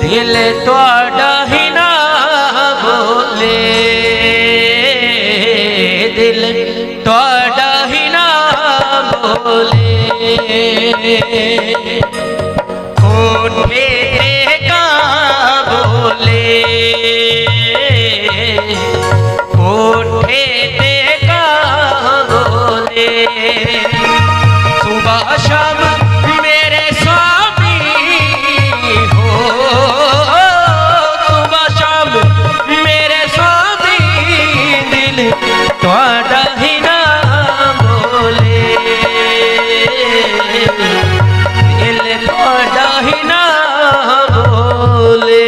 दिल तुहाडा ही ना बोले, दिल तुहाडा ही ना बोले। कोठे ते कां बोले, कोठे ते कां बोले। सुबह शाम मेरे स्वामी हो, सुबह शाम मेरे स्वामी, दिल तुहाडा ही ना बोले, दिल तुहाडा ही ना बोले।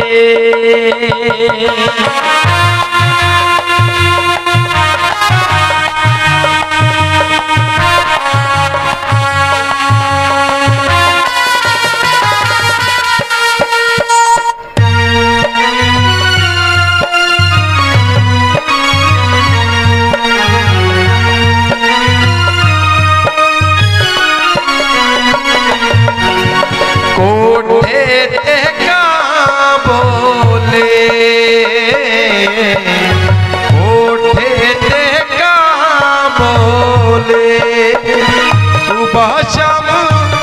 कोठे ते कां बोले, कोठे ते कां बोले। सुबह शाम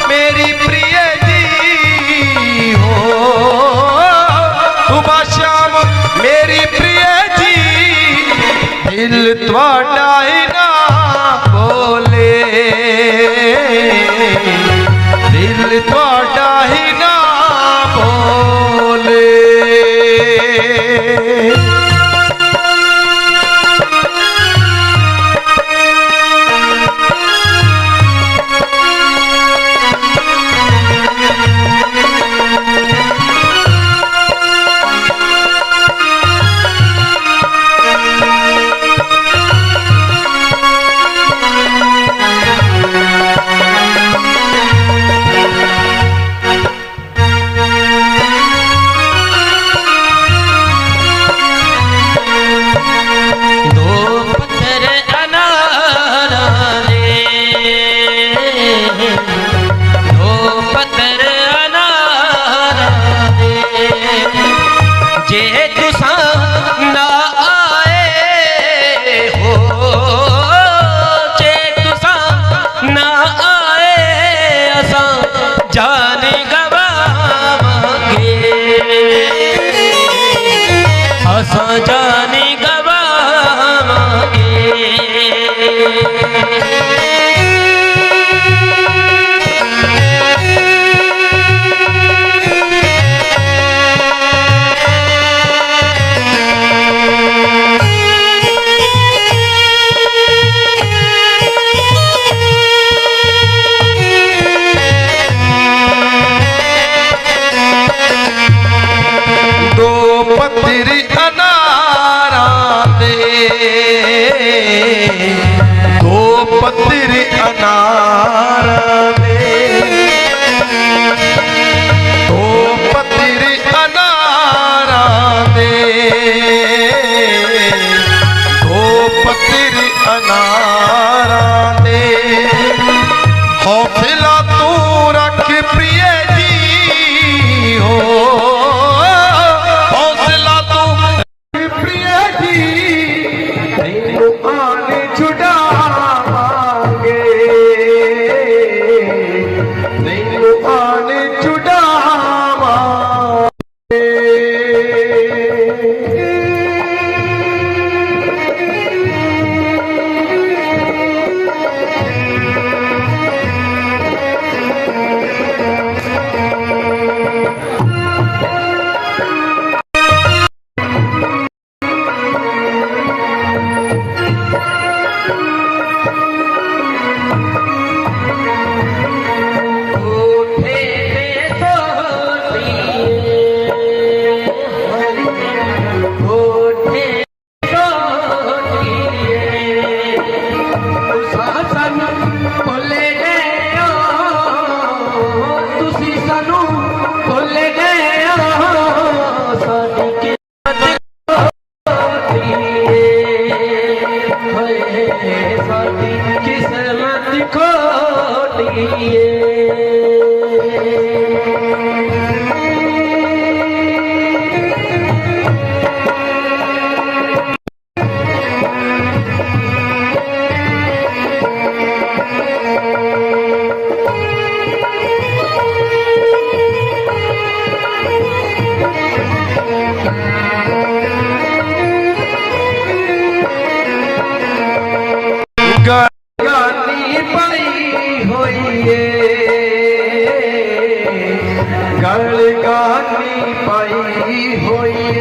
मेरी प्रिय जी हो, सुबह शाम मेरी प्रिय जी, दिल तुहाडा ही ना बोले, दिल तुहाडा ही ना बोले। जे तुसा ना आए हो, जे तुसा ना आए, असा जान गवावांगे, असा जान गवावांगे। पत्थरी अनारा दे, दो पत्थरी अनारा दे, दो पत्थरी अनारा दे, दो पत्थरी अनारा दे। हौसला तू रख प्रिय जी हो, गानी पाई होइए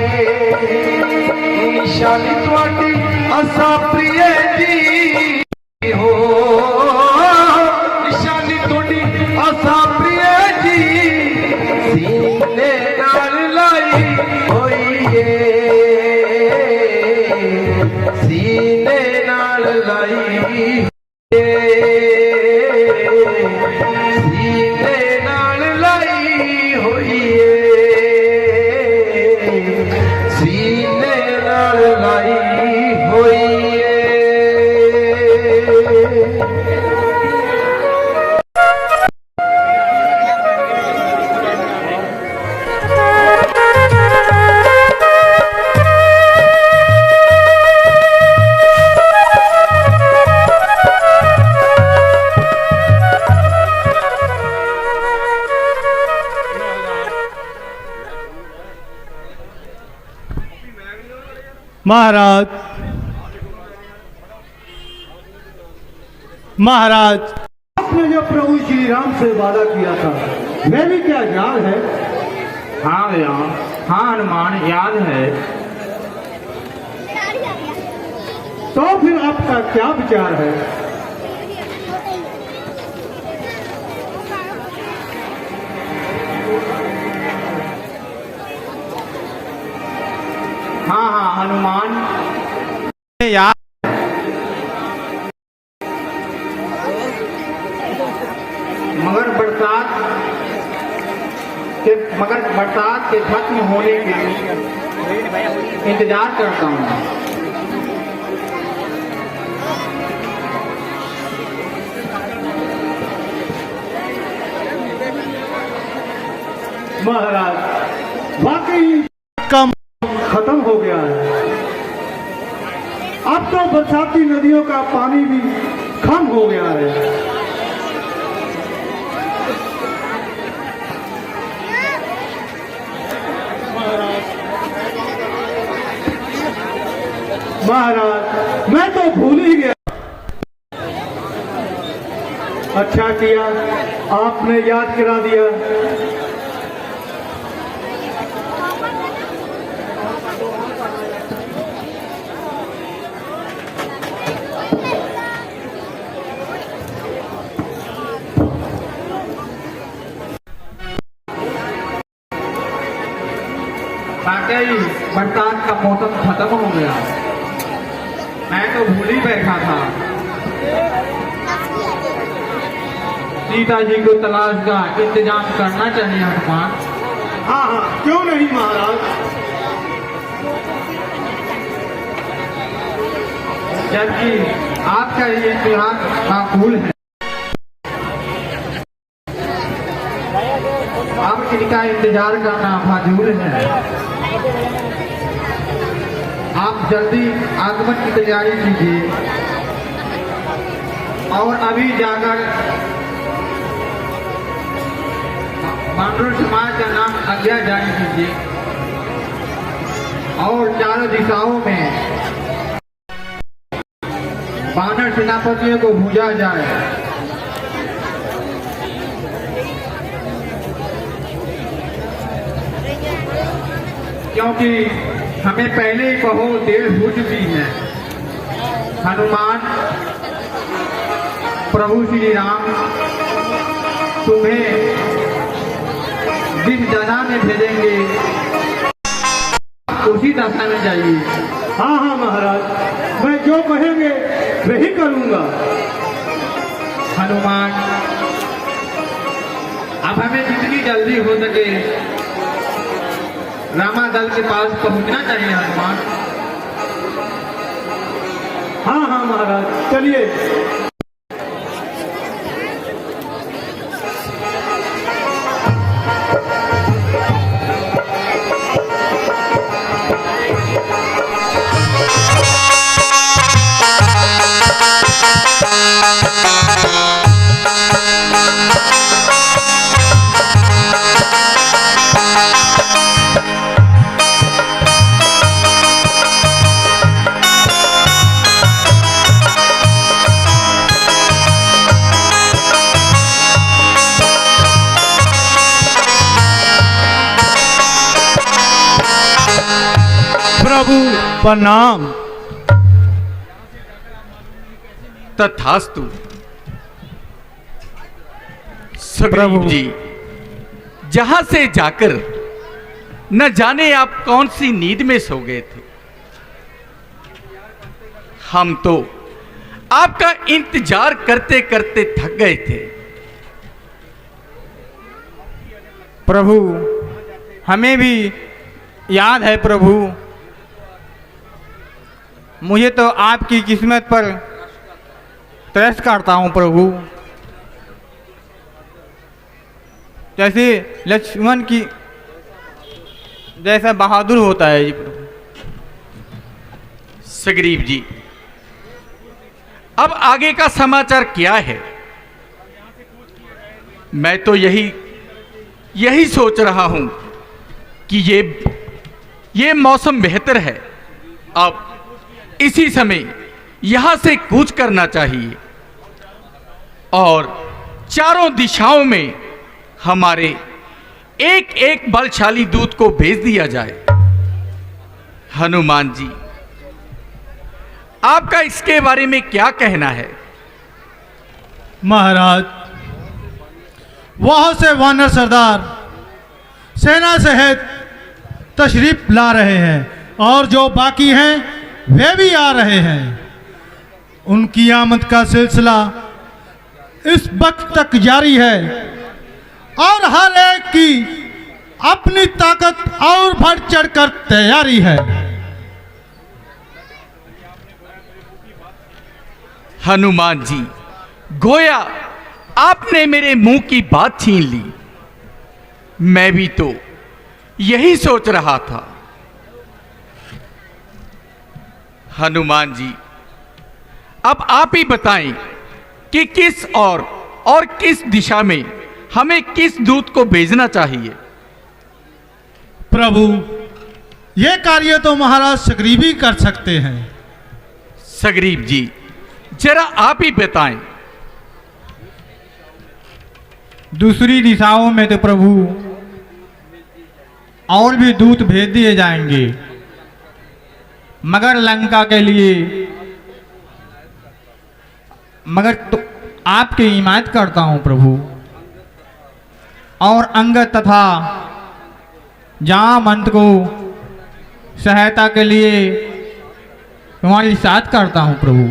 निशानी तुहाडी असा प्रिय जी हो निशानी तुहाडी असा प्रिय जी सीने नाल लाई होइए सीने नाल लाई महाराज महाराज, आपने जो प्रभु श्री राम से वादा किया था वह भी क्या याद है? हाँ राम, हाँ हनुमान, याद है। तो फिर आपका क्या विचार है? हाँ हाँ हनुमान, याद मगर बरसात के खत्म होने के इंतजार करता हूँ। महाराज वाकई कम खत्म हो गया है। अब तो बरसाती नदियों का पानी भी कम हो गया है। महाराज मैं तो भूल ही गया। अच्छा किया आपने याद करा दिया। वाकई बरसात का मौसम खत्म हो गया। मैं तो भूल ही बैठा था। सीता जी को तलाश का इंतजाम करना चाहिए हनुमान। हाँ हाँ क्यों नहीं महाराज। जबकि आपका ये त्योहार माकूल है। आप इनका इंतजार करना फाजूल है। आप जल्दी आगमन की तैयारी कीजिए और अभी जाकर बानर समाज का नाम आज्ञा जारी कीजिए और चारों दिशाओं में बानर सेनापतियों को भेजा जाए। क्योंकि हमें पहले ही बहुत देर हो चुकी है। हनुमान, प्रभु श्री राम तुम्हें जिस दशा में भेजेंगे उसी दशा में जाइए। हाँ हाँ महाराज मैं जो कहेंगे वही करूंगा। हनुमान, अब हमें जितनी जल्दी हो सके रामा दल के पास पहुंचना चाहिए। हनुमान। हाँ हाँ महाराज चलिए। प्रभु प्रणाम। तथास्तु। सुग्रीव प्रभु। जी, जहां से जाकर न जाने आप कौन सी नींद में सो गए थे। हम तो आपका इंतजार करते करते थक गए थे। प्रभु, हमें भी याद है प्रभु। मुझे तो आपकी किस्मत पर तरस करता हूँ प्रभु। जैसे लक्ष्मण की जैसा बहादुर होता है जी प्रभु। सुग्रीव जी, अब आगे का समाचार क्या है? मैं तो यही सोच रहा हूं कि ये मौसम बेहतर है। अब इसी समय यहां से कूच करना चाहिए और चारों दिशाओं में हमारे एक एक बलशाली दूत को भेज दिया जाए। हनुमान जी, आपका इसके बारे में क्या कहना है? महाराज, वहां से वानर सरदार सेना सहित तशरीफ ला रहे हैं और जो बाकी हैं वे भी आ रहे हैं। उनकी आमद का सिलसिला इस वक्त तक जारी है और हर एक की अपनी ताकत और बढ़ चढ़कर तैयारी है। हनुमान जी, गोया आपने मेरे मुंह की बात छीन ली। मैं भी तो यही सोच रहा था। हनुमान जी, अब आप ही बताएं कि किस और किस दिशा में हमें किस दूत को भेजना चाहिए। प्रभु, ये कार्य तो महाराज सुग्रीव ही कर सकते हैं। सुग्रीव जी, जरा आप ही बताएं। दूसरी दिशाओं में तो प्रभु और भी दूत भेज दिए जाएंगे, मगर लंका के लिए तो आपकी हिमायत करता हूं प्रभु। और अंगद तथा जामवंत को सहायता के लिए तुम्हारी साथ करता हूं प्रभु,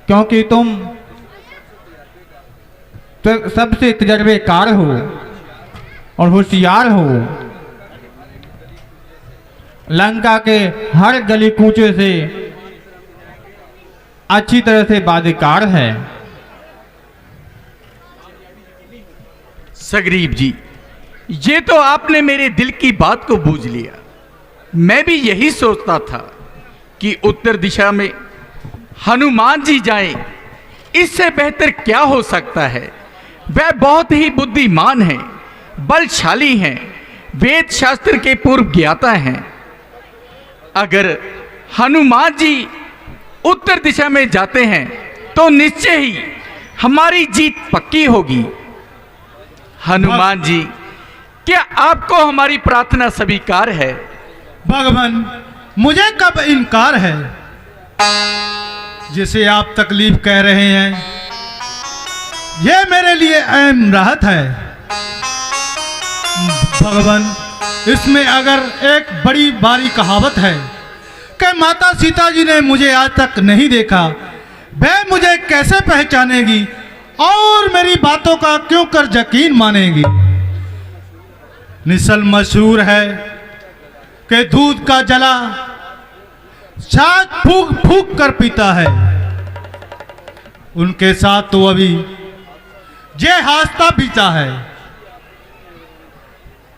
क्योंकि तुम तो सबसे तजर्बेकार हो और होशियार हो। लंका के हर गली कूचे से अच्छी तरह से बाधिकार है। सुग्रीव जी, ये तो आपने मेरे दिल की बात को बूझ लिया। मैं भी यही सोचता था कि उत्तर दिशा में हनुमान जी जाएं, इससे बेहतर क्या हो सकता है। वह बहुत ही बुद्धिमान हैं, बलशाली हैं, वेद शास्त्र के पूर्व ज्ञाता हैं। अगर हनुमान जी उत्तर दिशा में जाते हैं तो निश्चय ही हमारी जीत पक्की होगी। हनुमान जी, क्या आपको हमारी प्रार्थना स्वीकार है? भगवान, मुझे कब इनकार है। जिसे आप तकलीफ कह रहे हैं, यह मेरे लिए अहम राहत है। भगवान, इसमें अगर एक बड़ी बारी कहावत है कि माता सीता जी ने मुझे आज तक नहीं देखा, वह मुझे कैसे पहचानेगी और मेरी बातों का क्यों कर यकीन मानेगी। निसल मशहूर है कि दूध का जला छाछ फूक फूक कर पीता है। उनके साथ तो अभी ये हादसा बीता है।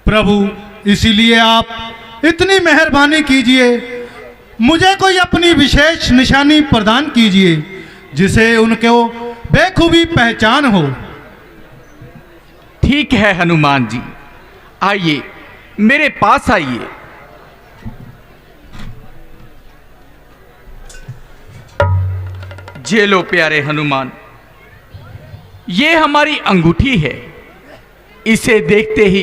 प्रभु, इसीलिए आप इतनी मेहरबानी कीजिए, मुझे कोई अपनी विशेष निशानी प्रदान कीजिए जिसे उनको बेखूबी पहचान हो। ठीक है हनुमान जी, आइए मेरे पास आइए। जे लो प्यारे हनुमान, ये हमारी अंगूठी है। इसे देखते ही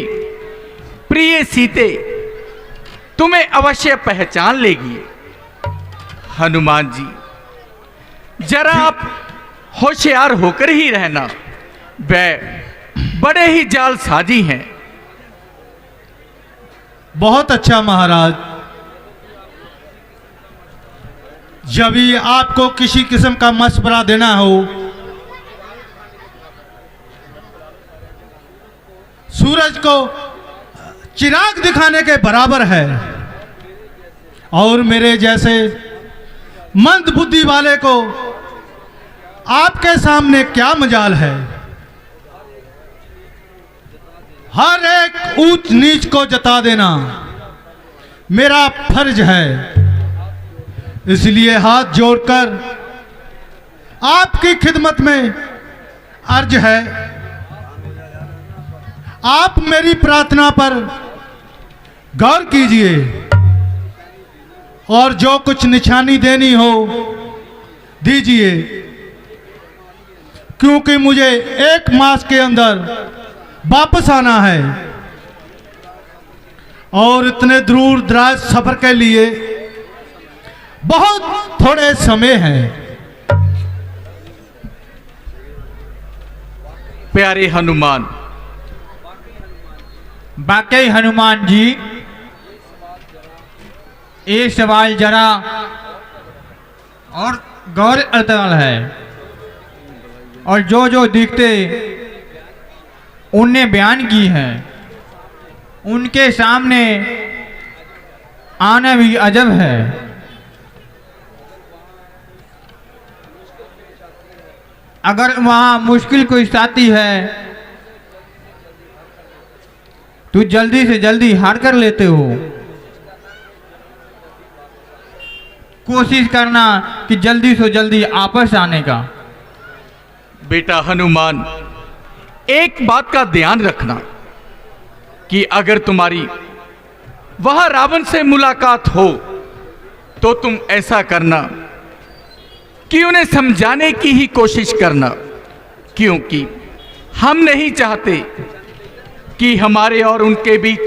प्रिय सीते तुम्हें अवश्य पहचान लेगी। हनुमान जी, जरा आप होशियार होकर ही रहना, वे बड़े ही जालसाजी हैं। बहुत अच्छा महाराज। जब भी आपको किसी किस्म का मशवरा देना हो, सूरज को चिराग दिखाने के बराबर है, और मेरे जैसे मंद बुद्धि वाले को आपके सामने क्या मजाल है। हर एक ऊंच नीच को जता देना मेरा फर्ज है। इसलिए हाथ जोड़कर आपकी खिदमत में अर्ज है, आप मेरी प्रार्थना पर गौर कीजिए और जो कुछ निशानी देनी हो दीजिए, क्योंकि मुझे 1 मास के अंदर वापस आना है और इतने दूर दराज सफर के लिए बहुत थोड़े समय हैं। प्यारे हनुमान, वाकई हनुमान जी, ये सवाल जरा और गौर अतल है, और जो जो दिखते उनने बयान की है, उनके सामने आना भी अजब है। अगर वहाँ मुश्किल कोई साथी है तो जल्दी से जल्दी हार कर लेते हो। कोशिश करना कि जल्दी से जल्दी आपस आने का। बेटा हनुमान, एक बात का ध्यान रखना कि अगर तुम्हारी वह रावण से मुलाकात हो तो तुम ऐसा करना कि उन्हें समझाने की ही कोशिश करना, क्योंकि हम नहीं चाहते कि हमारे और उनके बीच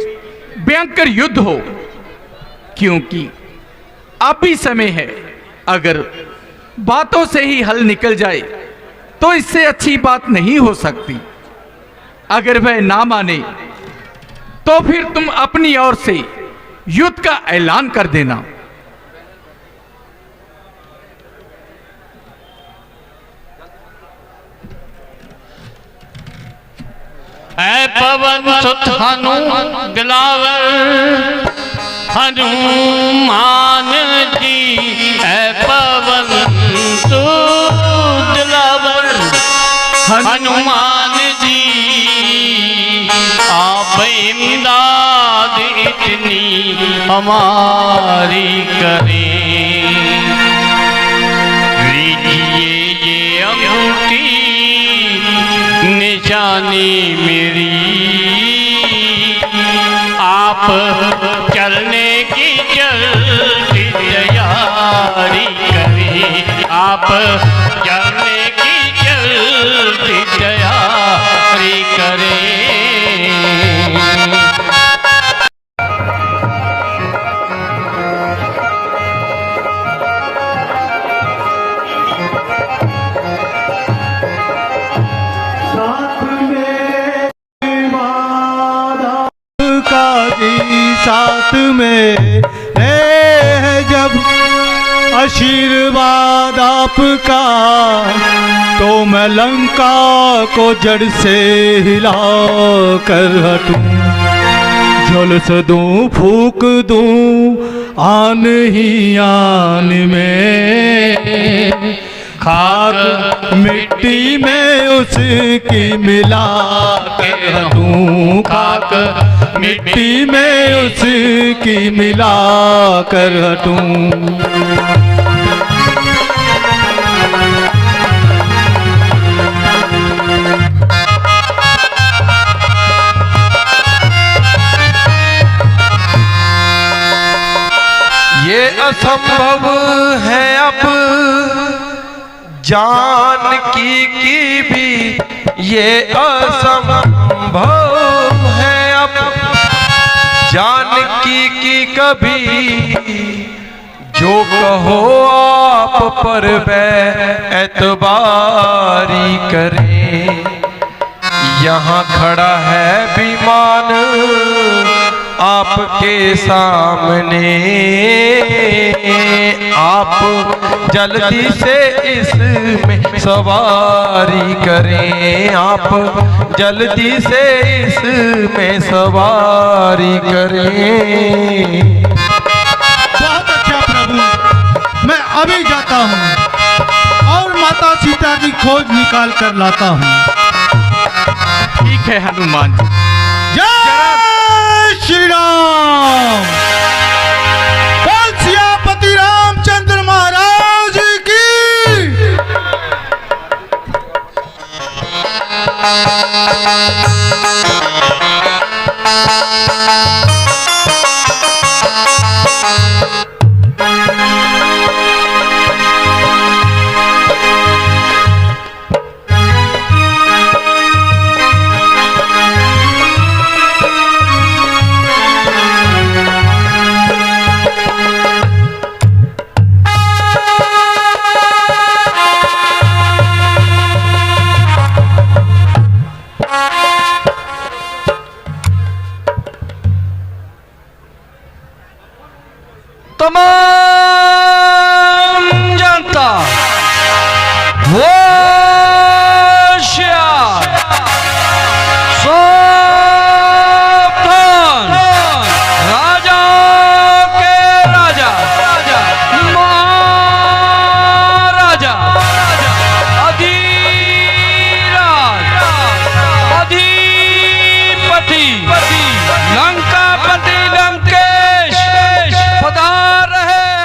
भयंकर युद्ध हो, क्योंकि अब भी समय है। अगर बातों से ही हल निकल जाए तो इससे अच्छी बात नहीं हो सकती। अगर वह ना माने तो फिर तुम अपनी ओर से युद्ध का ऐलान कर देना। ऐ पवन सुत हनु दिलावर हनुमान जी, ऐ पवन सुत दिलावर हनुमान जी, आप इमदाद इतनी हमारी करें। लीजिए ये अंगूठी निशानी मेरी, आप चलने की जल्दी तैयारी करें, आप चलने की जल्दी तैयारी करें। साथ में है जब आशीर्वाद आपका, तो मैं लंका को जड़ से हिला कर हटूं, झुलस दूं फूक दूं आन ही आन में, खाक मिट्टी में उसकी मिला कर हटूं, खाक मिट्टी में उसकी मिला कर हटूं। ये असंभव है अब जानकी की भी, ये असंभव है अब जानकी की कभी जो कहो आप पर एतबारी करें। यहाँ खड़ा है विमान आपके सामने, आप जल्दी से इसमें सवारी करें, आप जल्दी से इसमें सवारी करें। बहुत अच्छा प्रभु, मैं अभी जाता हूँ और माता सीता की खोज निकाल कर लाता हूँ। ठीक है हनुमान जी। जय श्री राम। बोल सियापति रामचंद्र महाराज की। तमाम जनता होशियार, सावधान। राजा के राजा महाराजा अधिराज अधिपति लंकापति लंकेश पधार रहे हैं।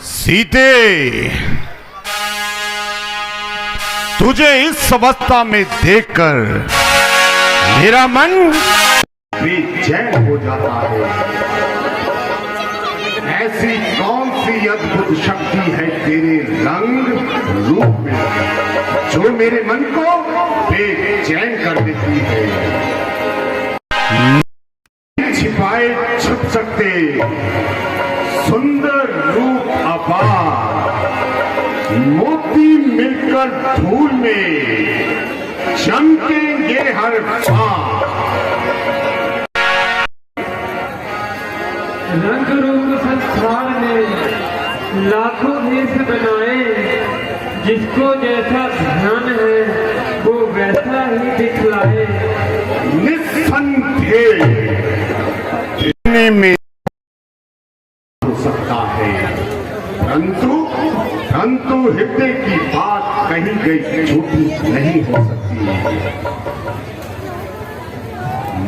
सीते, तुझे इस अवस्था में देखकर मेरा मन बेचैन हो जाता है। ऐसी कौन सी अद्भुत शक्ति है तेरे रंग रूप में जो मेरे मन को बेचैन कर देती है। छिपाए छुप सकते सुंदर रूप अपार, मोती मिलकर धूल में चमकेंगे हर पार। रंग रूप संसार ने लाखों भेष बनाए, जिसको जैसा ध्यान है वो वैसा ही दिखलाए। निस्संदेह में हो सकता है, परंतु हृदय की बात कही गई झूठी नहीं हो सकती।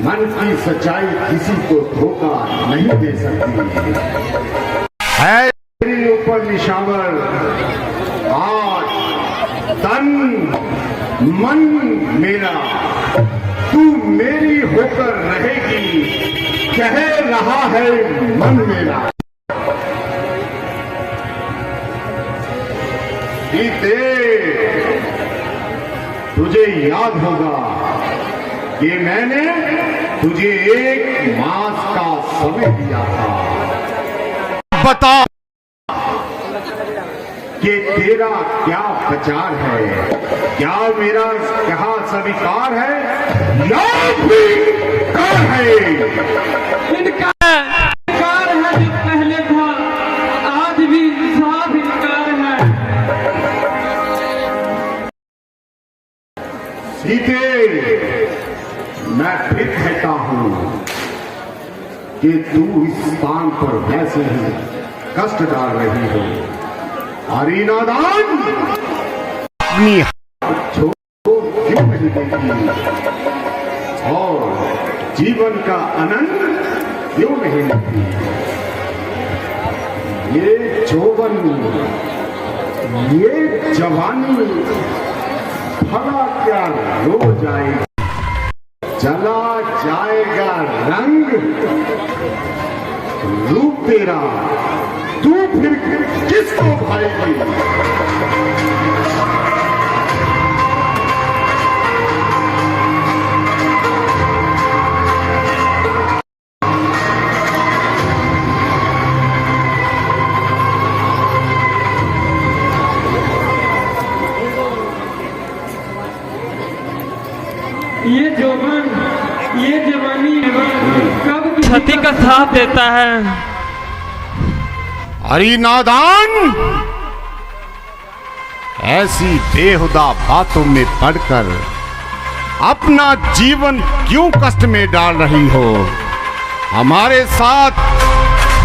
मन की सच्चाई किसी को धोखा नहीं दे सकती है। तेरे ऊपर निशावर आज तन मन मेरा, तू मेरी होकर रहेगी, कह रहा है मन मेरा। सीते, तुझे याद होगा कि मैंने तुझे 1 मास का समय दिया था। बता कि तेरा क्या विचार है, क्या मेरा कहा स्वीकार है या फिर है? इनकार है जो पहले था, आज भी साफ इनकार है। सीते, मैं फिर कहता हूं कि तू इस स्थान पर वैसे ही कष्ट डाल रही हो। हरी नादान अपनी छोड़ क्यों नहीं देती और जीवन का आनंद क्यों नहीं लेती? ये जौवन, ये जवानी भला क्या रो जाएगा, चला जाएगा रंग रूप तेरा, तू फिर किसको भाएगी? ये जौवन, ये जवानी कब छठी का साथ देता है। हरी नादान, ऐसी बेहुदा बातों में पड़कर अपना जीवन क्यों कष्ट में डाल रही हो? हमारे साथ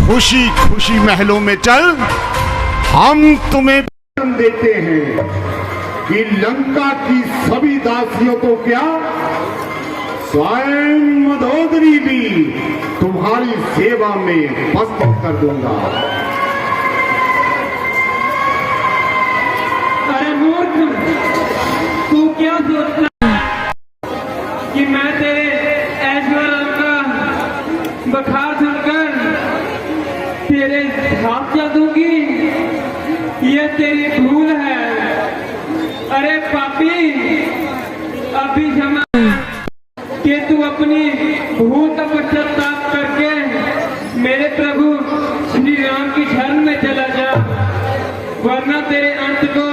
खुशी खुशी महलों में चल, हम तुम्हें देते हैं कि लंका की सभी दासियों को क्या, स्वयं मदोदरी भी तुम्हारी सेवा में उपस्थित कर दूंगा। अरे मूर्ख, तू क्या सोचता है कि मैं तेरे ऐश्वर्य का बखार सुनकर तेरे हाथ जा दूंगी? ये तेरी भूल है। अरे पापी, अभी क्षमा कि तू अपनी भूल का पश्चाताप करके मेरे प्रभु श्री राम की शरण में चला जा, वरना तेरे अंत को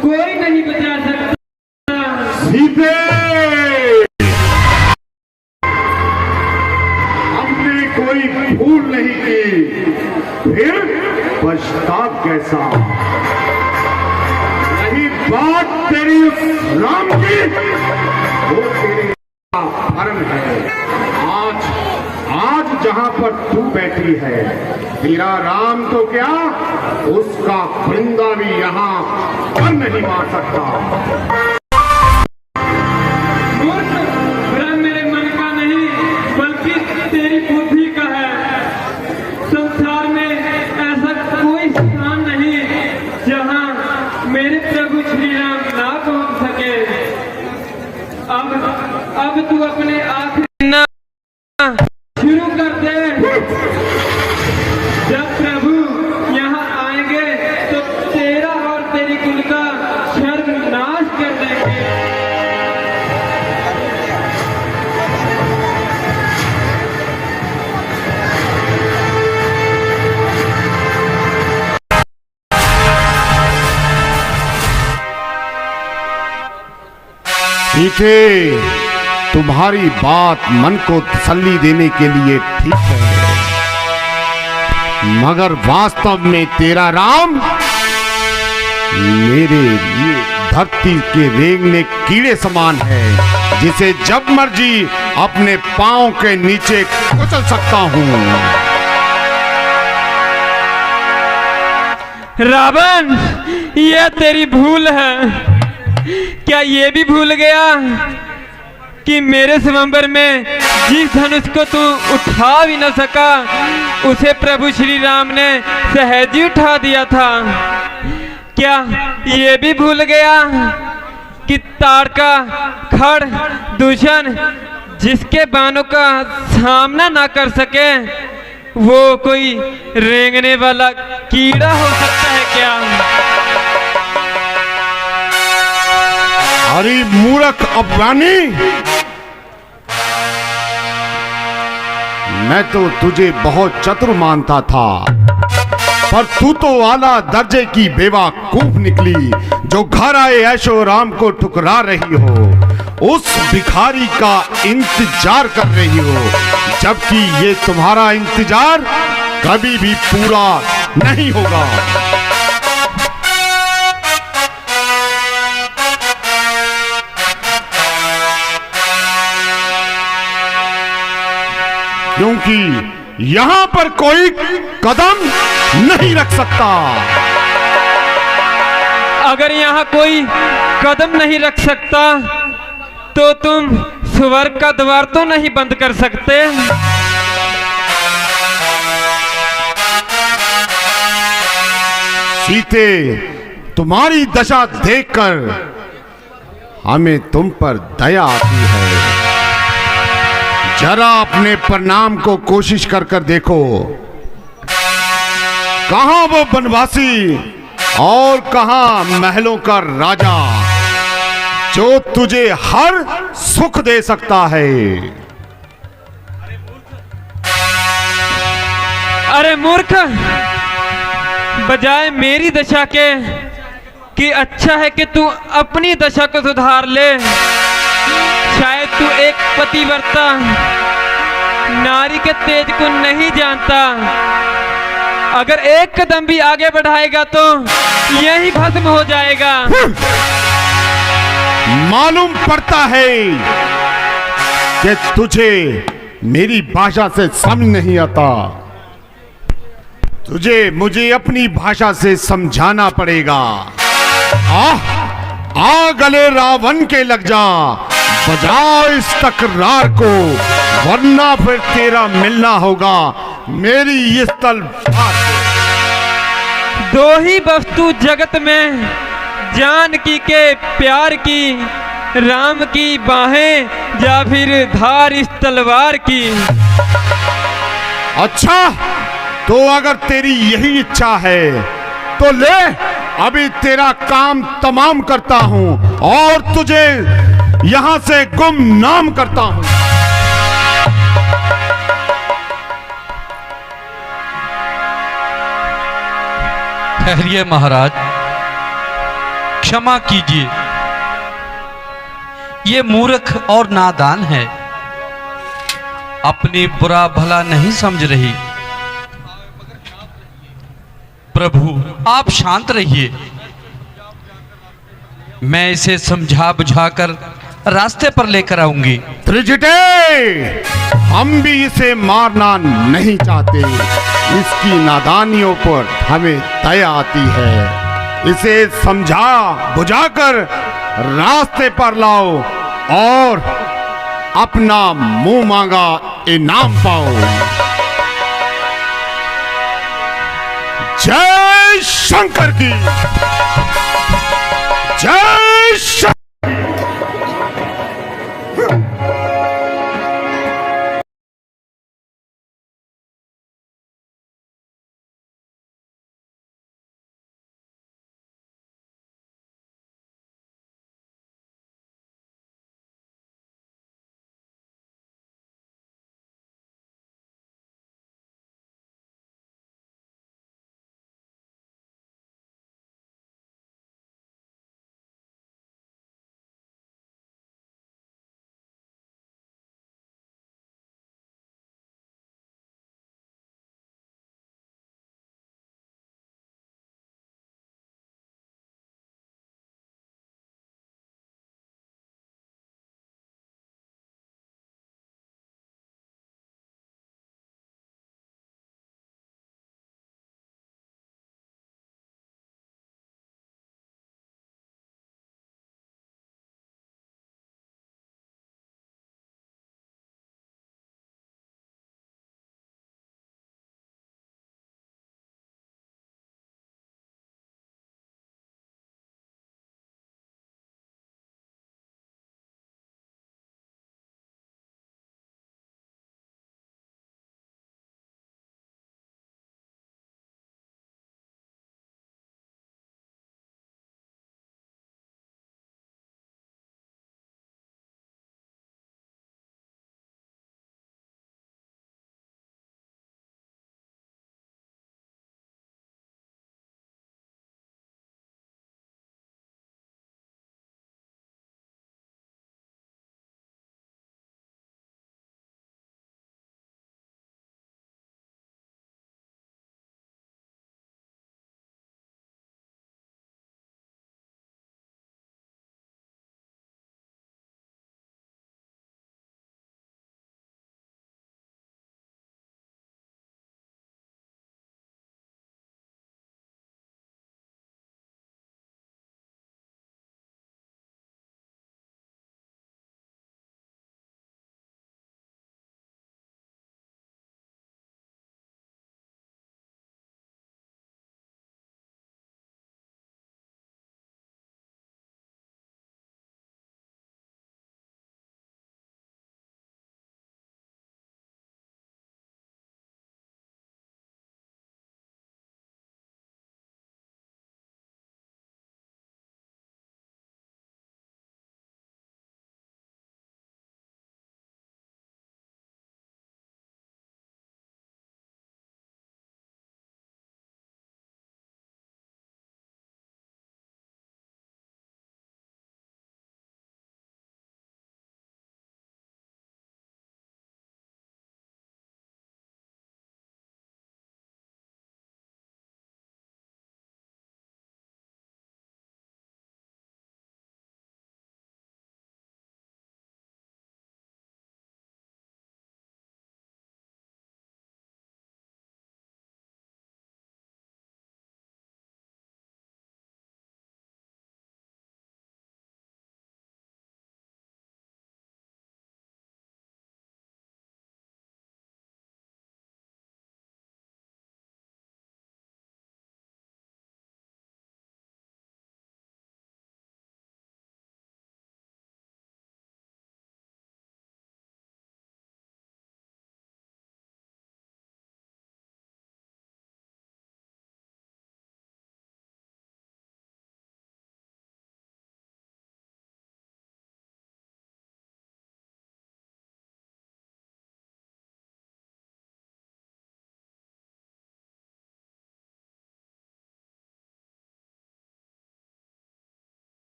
कोई नहीं बचा सकता। सीते, हमने कोई भूल नहीं की, फिर पश्चाताप कैसा? यही बात तेरी उस राम की, वो तेरे धर्म है। आज जहां पर तू बैठी है, तेरा राम तो क्या, उसका परिंदा भी यहां पर नहीं मार सकता। मूर्ख, भ्रम मेरे मन का नहीं बल्कि तेरी बुद्धि का है। संसार में ऐसा कोई स्थान नहीं जहां मेरे प्रभु श्री राम ना पहुंच सके। अब तू अपने आखिरी शुरू कर दे। जब प्रभु यहाँ आएंगे तो तेरा और तेरी कुल का सर्वनाश कर देंगे। सीते, तुम्हारी बात मन को तसल्ली देने के लिए ठीक है, मगर वास्तव में तेरा राम मेरे लिए धरती के रेंगने कीड़े समान है, जिसे जब मर्जी अपने पांव के नीचे कुचल सकता हूं। रावण, यह तेरी भूल है। क्या ये भी भूल गया कि मेरे स्वयंवर में जिस धनुष को तू उठा भी न सका, उसे प्रभु श्री राम ने सहज ही उठा दिया था? क्या ये भी भूल गया कि ताड़का, खड़, दूषण जिसके बाणों का सामना ना कर सके, वो कोई रेंगने वाला कीड़ा हो सकता है क्या? अरे मूर्ख अफगानी, मैं तो तुझे बहुत चतुर मानता था, पर तू तो आला दर्जे की बेवकूफ निकली जो घर आए ऐशो राम को ठुकरा रही हो, उस भिखारी का इंतजार कर रही हो, जबकि ये तुम्हारा इंतजार कभी भी पूरा नहीं होगा। क्योंकि यहां पर कोई कदम नहीं रख सकता। अगर यहाँ कोई कदम नहीं रख सकता तो तुम स्वर्ग का द्वार तो नहीं बंद कर सकते। सीते, तुम्हारी दशा देखकर हमें तुम पर दया आती है। जरा अपने परिणाम को कोशिश कर देखो, कहां वो बनवासी और कहां महलों का राजा जो तुझे हर सुख दे सकता है। अरे मूर्ख, बजाय मेरी दशा के कि अच्छा है कि तू अपनी दशा को सुधार ले। शायद तू एक पतिव्रता नारी के तेज को नहीं जानता। अगर एक कदम भी आगे बढ़ाएगा तो यही भस्म हो जाएगा। मालूम पड़ता है कि तुझे मेरी भाषा से समझ नहीं आता। तुझे मुझे अपनी भाषा से समझाना पड़ेगा। आ गले रावण के लग जा, बजा इस तकरार को, वरना फिर तेरा मिलना होगा मेरी इस तलवार से। दो ही वस्तु जगत में, जानकी के प्यार की, राम की बाहें या फिर धार इस तलवार की। अच्छा, तो अगर तेरी यही इच्छा है तो ले, अभी तेरा काम तमाम करता हूं और तुझे यहां से गुमनाम करता हूं। ठहरिए महाराज, क्षमा कीजिए, ये मूर्ख और नादान है, अपनी बुरा भला नहीं समझ रही। प्रभु आप शांत रहिए, मैं इसे समझा बुझाकर रास्ते पर लेकर आऊंगी। त्रिजटे, हम भी इसे मारना नहीं चाहते, इसकी नादानियों पर हमें दया आती है। इसे समझा बुझाकर रास्ते पर लाओ और अपना मुंह मांगा इनाम पाओ। जय शंकर की जय शंकर।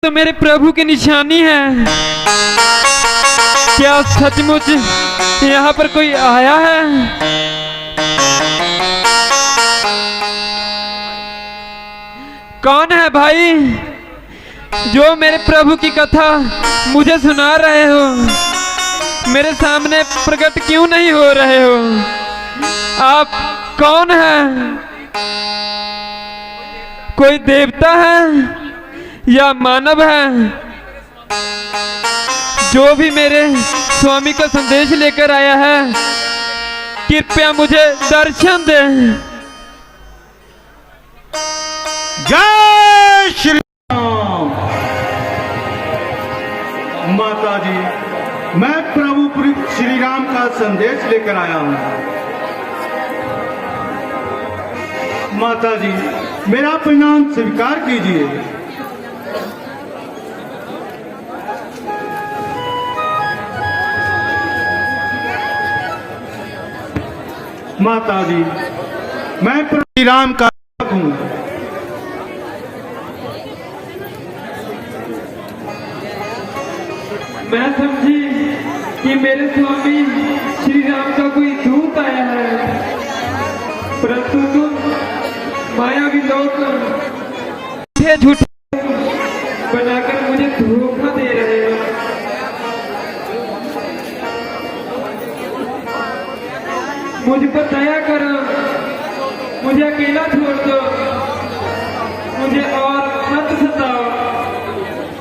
तो मेरे प्रभु की निशानी है। क्या सचमुच यहाँ पर कोई आया है? कौन है भाई जो मेरे प्रभु की कथा मुझे सुना रहे हो? मेरे सामने प्रकट क्यों नहीं हो रहे हो? आप कौन हैं? कोई देवता है या मानव है? जो भी मेरे स्वामी का संदेश लेकर आया है, कृपया मुझे दर्शन दे। जय श्री राम। माता जी, मैं प्रभु श्री राम का संदेश लेकर आया हूं। माता जी, मेरा प्रणाम स्वीकार कीजिए। माता जी, मैं प्रभु श्री राम का सेवक हूं। मैं समझी कि मेरे स्वामी श्री राम का कोई दूत आया है, परंतु तुम मायावी लोग झूठे बनाकर मुझे धोखा दे रहे हो। मुझ पर दया करो, मुझे अकेला छोड़ दो, मुझे और मत सताओ,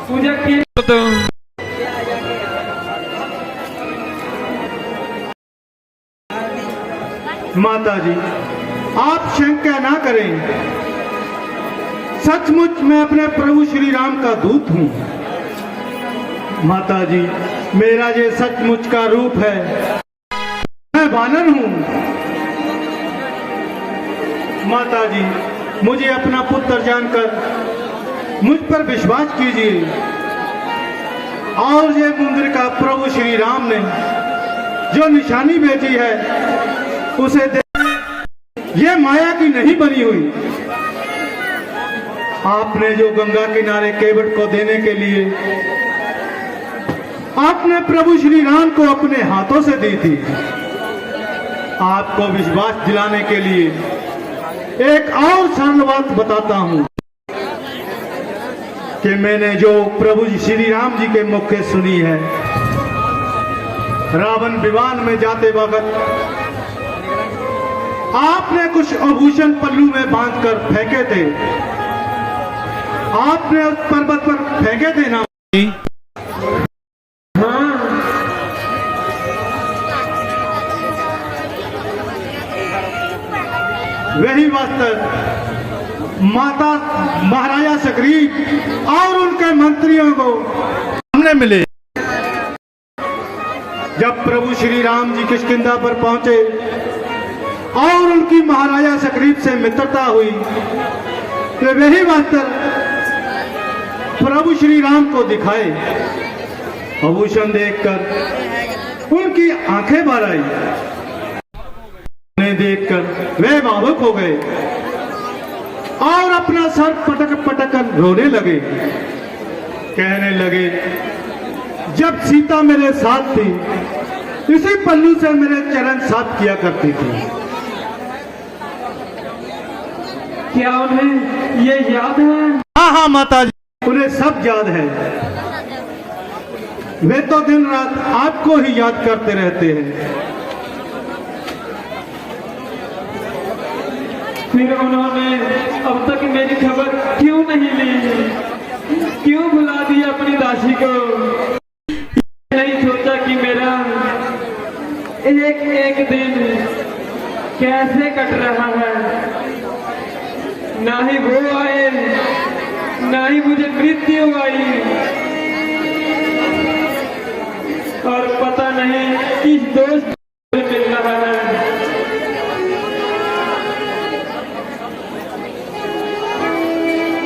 मुझे अकेला दो। माता जी, आप शंका ना करें। सचमुच मैं अपने प्रभु श्री राम का दूत हूं। माता जी, मेरा ये सचमुच का रूप है। मैं वानर हूं। माता जी, मुझे अपना पुत्र जानकर मुझ पर विश्वास कीजिए। और ये मुंद्रिका प्रभु श्री राम ने जो निशानी भेजी है उसे ये माया की नहीं बनी हुई। आपने जो गंगा किनारे केवट को देने के लिए आपने प्रभु श्री राम को अपने हाथों से दी थी। आपको विश्वास दिलाने के लिए एक और सरल बात बताता हूं कि मैंने जो प्रभु श्री राम जी के मुख से सुनी है। रावण विमान में जाते वक्त आपने कुछ आभूषण पल्लू में बांधकर फेंके थे। आपने उस पर्वत पर फेंके थे ना? हाँ, वही वास्तव माता महाराजा सुग्रीव और उनके मंत्रियों को हमने मिले। जब प्रभु श्री राम जी किष्किंधा पर पहुंचे और उनकी महाराजा सुग्रीव से मित्रता हुई, तो वही वास्तव प्रभु श्री राम को दिखाए। आभूषण देखकर उनकी आंखें भर आई। उन्हें देखकर वे भावुक हो गए और अपना सर पटक पटक कर रोने लगे। कहने लगे, जब सीता मेरे साथ थी, इसी पल्लू से मेरे चरण साफ किया करती थी। क्या उन्हें ये याद है? हाँ हाँ माता जी, उन्हें सब याद है। वे तो दिन रात आपको ही याद करते रहते हैं। फिर उन्होंने अब तक मेरी खबर क्यों नहीं ली? क्यों भुला दिया अपनी दासी को? नहीं सोचा कि मेरा एक एक दिन कैसे कट रहा है। ना ही वो आए, ना ही मुझे मृत्यु आई, और पता नहीं किस दोस्त से मिल रहा है।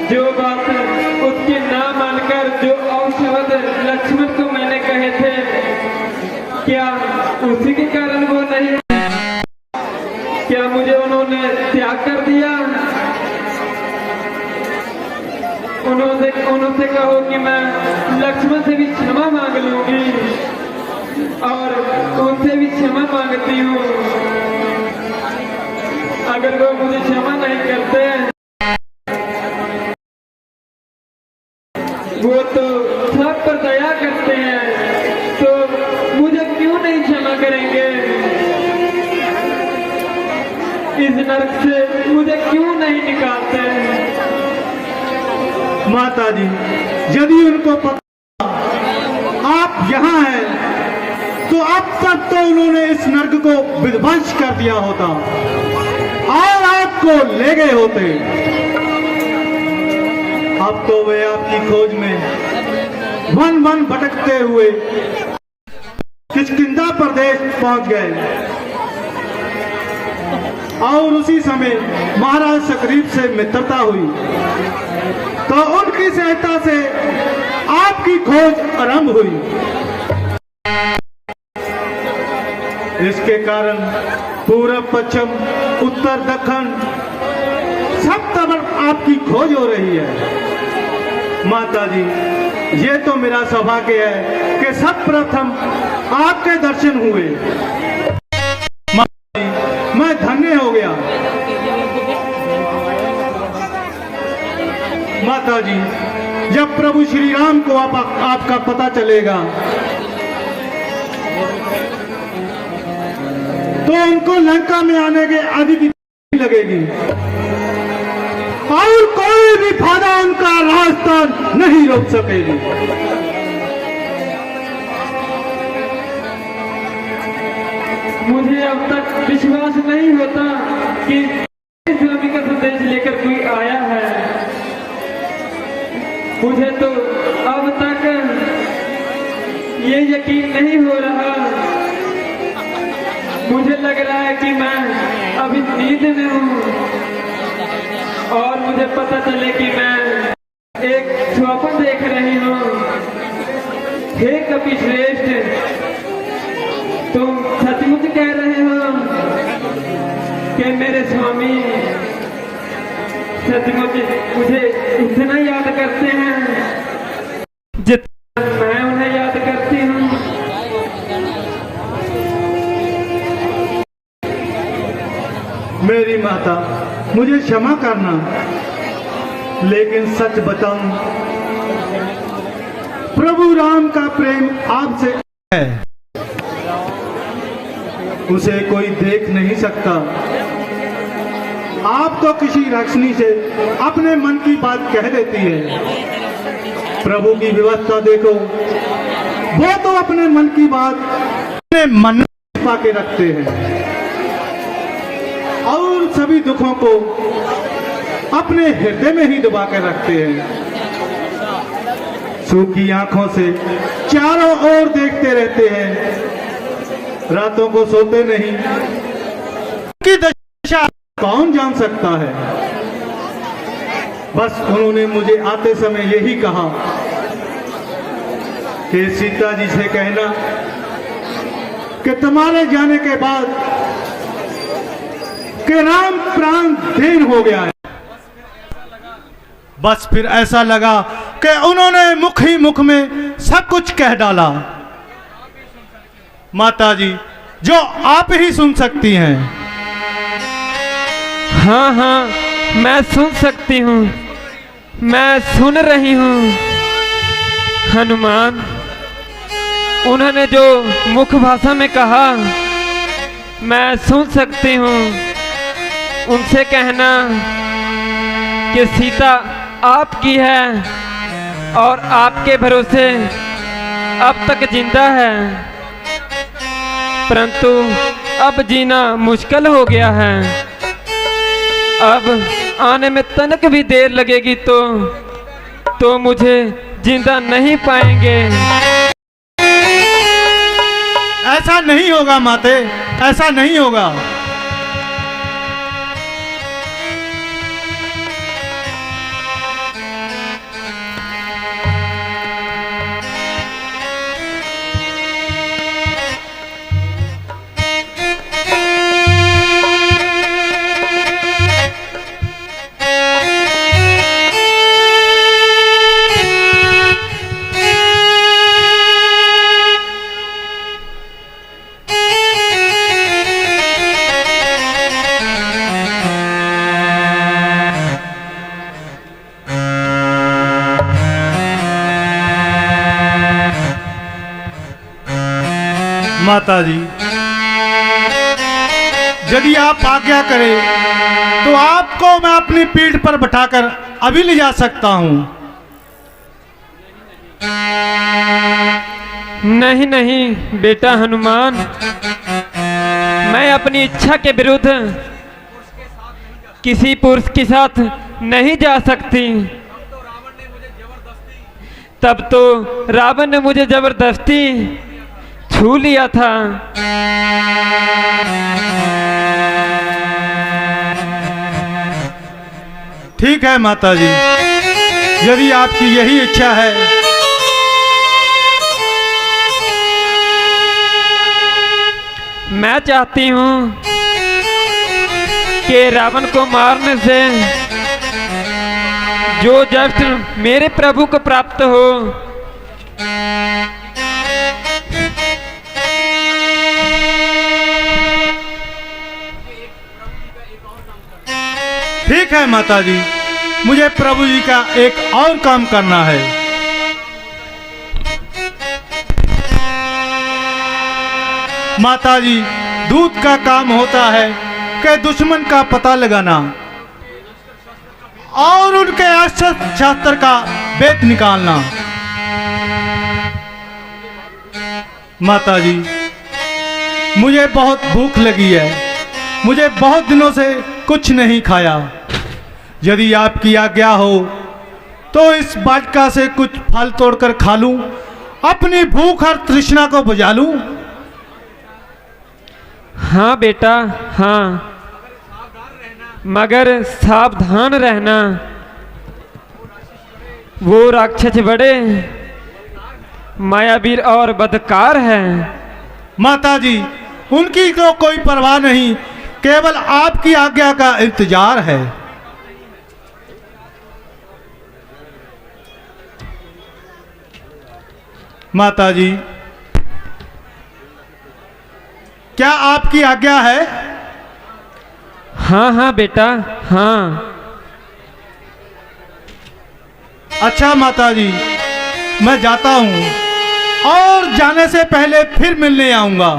जो बात उसके ना मानकर जो औषध लक्ष्मण को मैंने कहे थे, क्या उसी के कारण वो नहीं? क्या मुझे उन्होंने त्याग कर दिया? उन्होंने कहो कि मैं उनसे भी क्षमा मांग लूंगी और उनसे भी क्षमा मांगती हूँ। अगर वो मुझे क्षमा नहीं करते, वो तो सब पर दया करते हैं, तो मुझे क्यों नहीं क्षमा करेंगे? इस नरक से मुझे क्यों नहीं निकालते? माता जी, यदि उनको पता आप यहाँ हैं तो अब तक तो उन्होंने इस नर्क को विध्वंस कर दिया होता और आपको ले गए होते। अब तो वे आपकी खोज में वन वन भटकते हुए किष्किंधा प्रदेश पहुंच गए और उसी समय महाराज सकरीब से मित्रता हुई तो उनकी सहायता से आपकी खोज आरंभ हुई। इसके कारण पूरब पश्चिम उत्तर दक्षिण सब तरफ आपकी खोज हो रही है। माता जी, ये तो मेरा सौभाग्य है कि सब प्रथम आपके दर्शन हुए। माता जी, मैं धन्य हो गया। माता जी, जब प्रभु श्री राम को आपका पता चलेगा तो उनको लंका में आने के आदि की लगेगी और कोई भी बाधा उनका रास्ता नहीं रोक सकेगी। मुझे अब तक विश्वास नहीं होता कि स्वामी का संदेश लेकर कोई आया है। मुझे तो अब तक ये यकीन नहीं हो रहा। मुझे लग रहा है कि मैं अभी नींद में हूँ और मुझे पता चले कि मैं एक स्वप्न देख रही हूँ। हे कपि श्रेष्ठ, तुम सचमुच कह रहे हो कि मेरे स्वामी सचमुच मुझे इतना याद करते हैं जितना मैं उन्हें याद करती हूँ। मेरी माता, मुझे क्षमा करना, लेकिन सच बताऊं, प्रभु राम का प्रेम आपसे है। उसे कोई देख नहीं सकता। आप तो किसी रक्षणी से अपने मन की बात कह देती है। प्रभु की व्यवस्था देखो, वो तो अपने मन की बात अपने मन में छिपा के रखते हैं और सभी दुखों को अपने हृदय में ही दबा कर रखते हैं। सूखी आंखों से चारों ओर देखते रहते हैं, रातों को सोते नहीं। उनकी दशा कौन जान सकता है। बस उन्होंने मुझे आते समय यही कहा कि सीता जी से कहना कि तुम्हारे जाने के बाद कि राम प्राण देन हो गया है। बस फिर ऐसा लगा कि उन्होंने मुख ही मुख में सब कुछ कह डाला। माता जी, जो आप ही सुन सकती हैं। हाँ हाँ, मैं सुन सकती हूँ, मैं सुन रही हूँ। हनुमान, उन्होंने जो मुख भाषा में कहा मैं सुन सकती हूँ। उनसे कहना कि सीता आपकी है और आपके भरोसे अब तक जिंदा है, परंतु अब जीना मुश्किल हो गया है। अब आने में तनक भी देर लगेगी तो मुझे जिंदा नहीं पाएंगे। ऐसा नहीं होगा माते, ऐसा नहीं होगा। माता जी, यदि आप आज्ञा करें तो आपको मैं अपनी पीठ पर बैठाकर अभी ले जा सकता हूं। नहीं नहीं बेटा हनुमान, मैं अपनी इच्छा के विरुद्ध किसी पुरुष के साथ नहीं जा सकती। तब तो रावण ने मुझे जबरदस्ती छू लिया था। ठीक है माता जी, यदि आपकी यही इच्छा है मैं चाहती हूँ कि रावण को मारने से जो जस्ट मेरे प्रभु को प्राप्त हो, ठीक है माता जी, मुझे प्रभु जी का एक और काम करना है। माता जी, दूत का काम होता है कि दुश्मन का पता लगाना और उनके अस्त्र शास्त्र का भेद निकालना। माता जी, मुझे बहुत भूख लगी है, मुझे बहुत दिनों से कुछ नहीं खाया। यदि आपकी आज्ञा हो तो इस वाटिका से कुछ फल तोड़कर खा लूं, अपनी भूख और तृष्णा को बुझा लूं। हाँ बेटा हाँ, मगर सावधान रहना, वो राक्षस बड़े मायावीर और बदकार हैं। माता जी, उनकी तो कोई परवाह नहीं, केवल आपकी आज्ञा का इंतजार है। माता जी, क्या आपकी आज्ञा है? हाँ हाँ बेटा हाँ। अच्छा माता जी, मैं जाता हूँ और जाने से पहले फिर मिलने आऊंगा।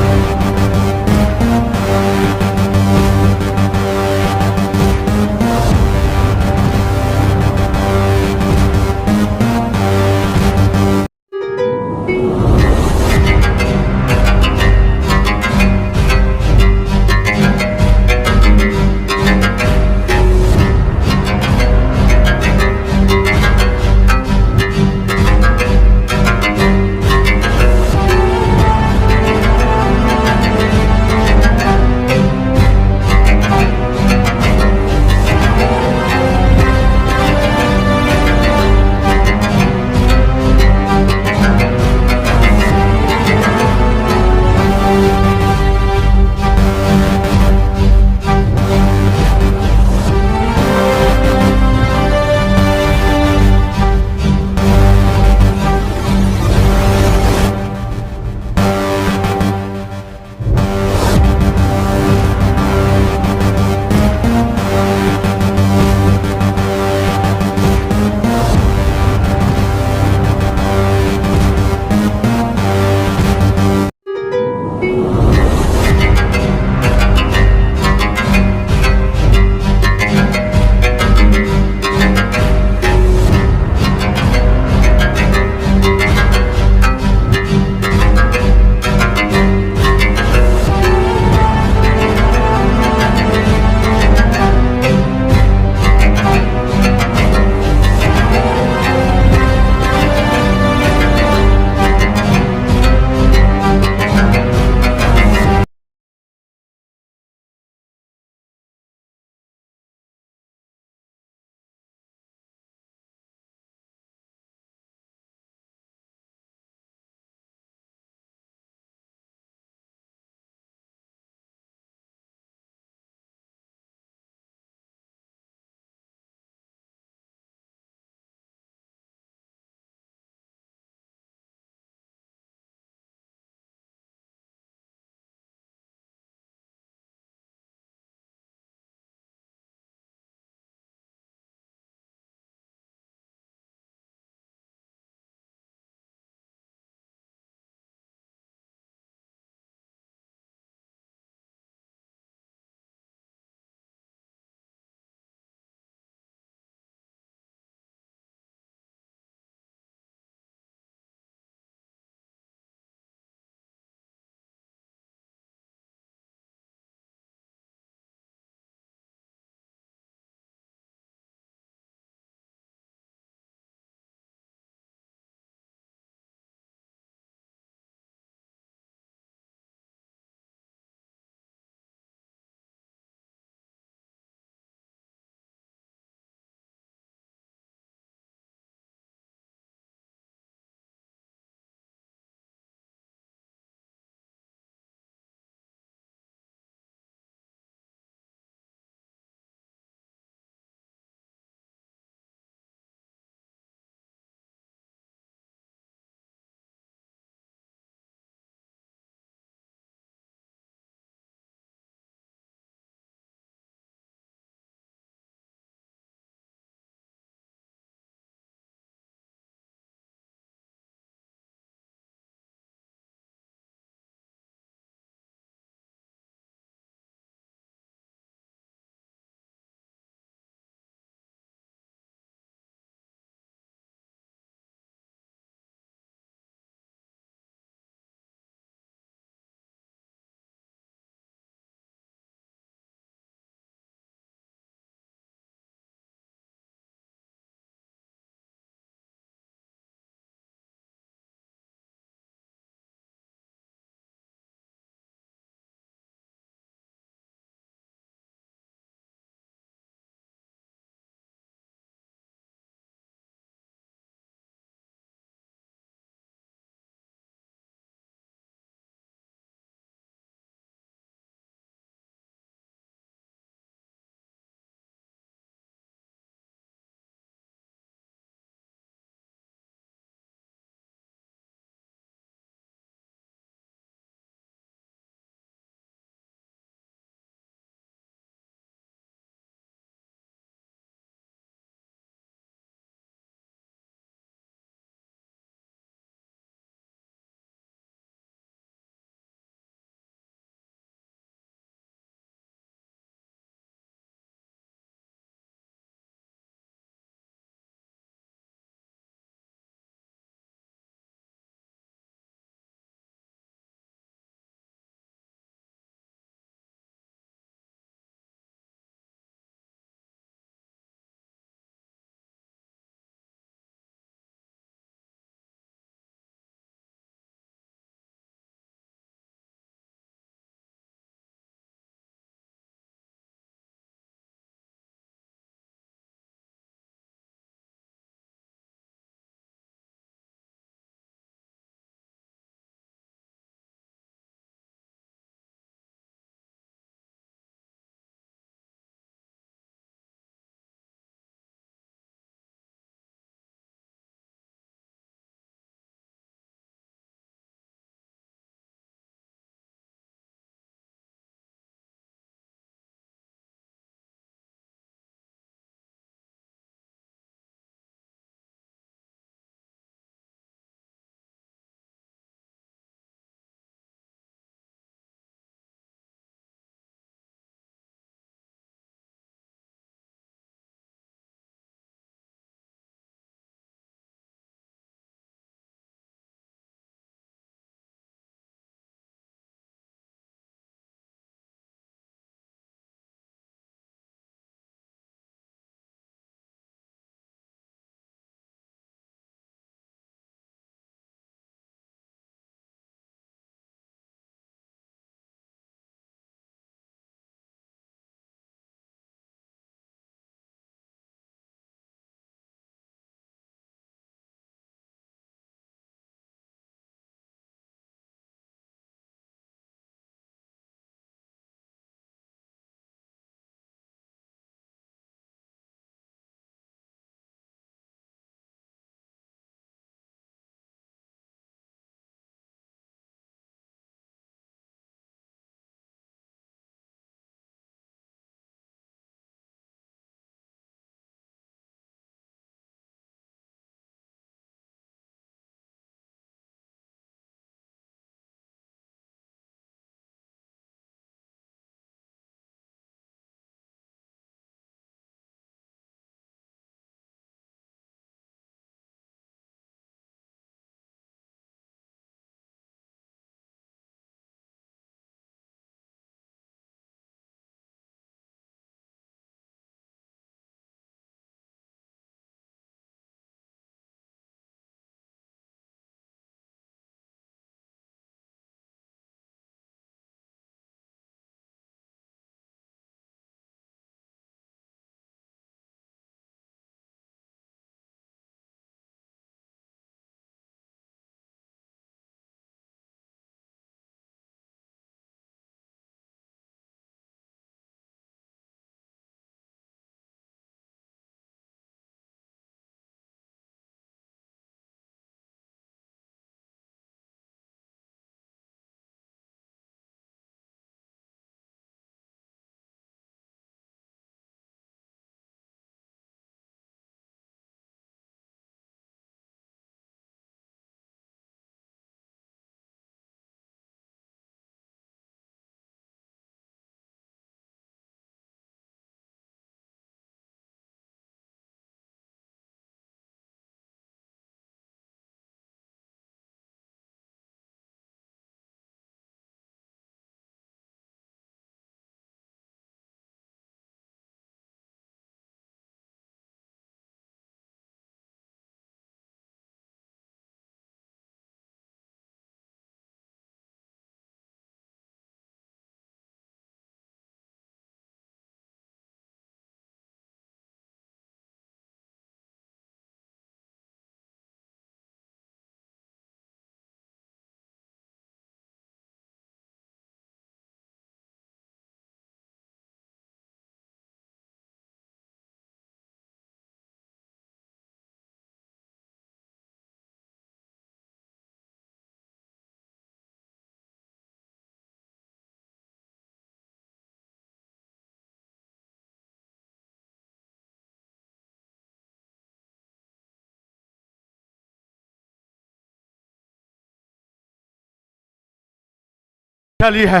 चली है,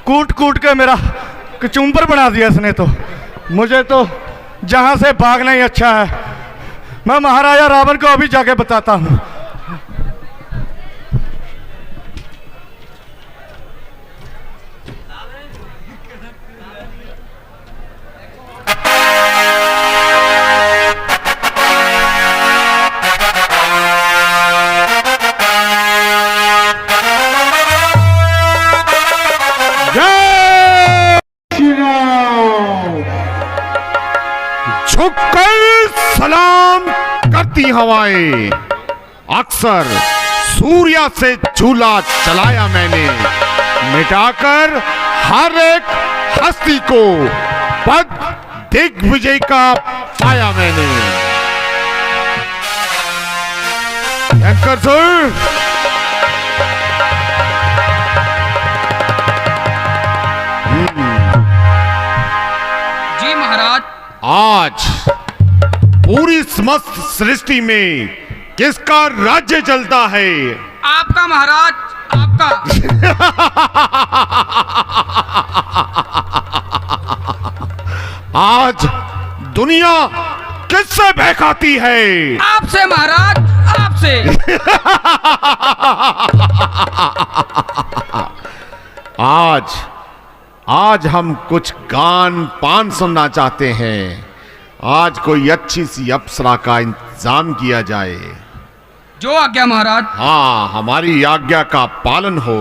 कूट कूट के मेरा कचूम्बर बना दिया इसने तो। मुझे तो जहां से भागना ही अच्छा है। मैं महाराजा रावण को अभी जाके बताता हूं। झुककर सलाम करती हवाएं, अक्सर सूर्य से झूला चलाया मैंने, मिटाकर हर एक हस्ती को पद दिग्विजय का पाया मैंने। एंकर सर, जी महाराज। आज पूरी समस्त सृष्टि में किसका राज्य चलता है? आपका महाराज, आपका। आज दुनिया किससे बहकाती है? आपसे महाराज, आपसे। आज हम कुछ गान पान सुनना चाहते हैं। आज कोई अच्छी सी अप्सरा का इंतजाम किया जाए। जो आज्ञा महाराज। हाँ, हमारी आज्ञा का पालन हो।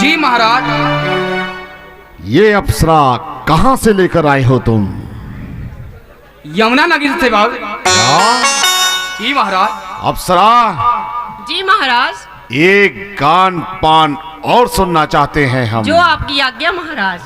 जी महाराज। ये अप्सरा कहां से लेकर आए हो तुम? यमुना नगर से बाबू। जी महाराज। अप्सरा, जी महाराज। एक गान पान और सुनना चाहते हैं हम। जो आपकी आज्ञा महाराज।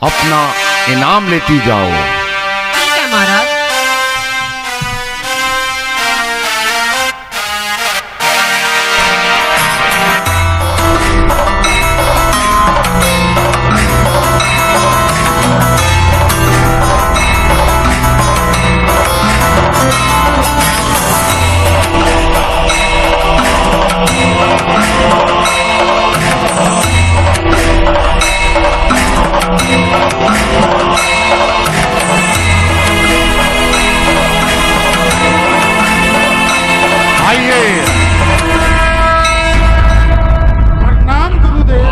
अपना इनाम लेती जाओ। ठीक है महाराज।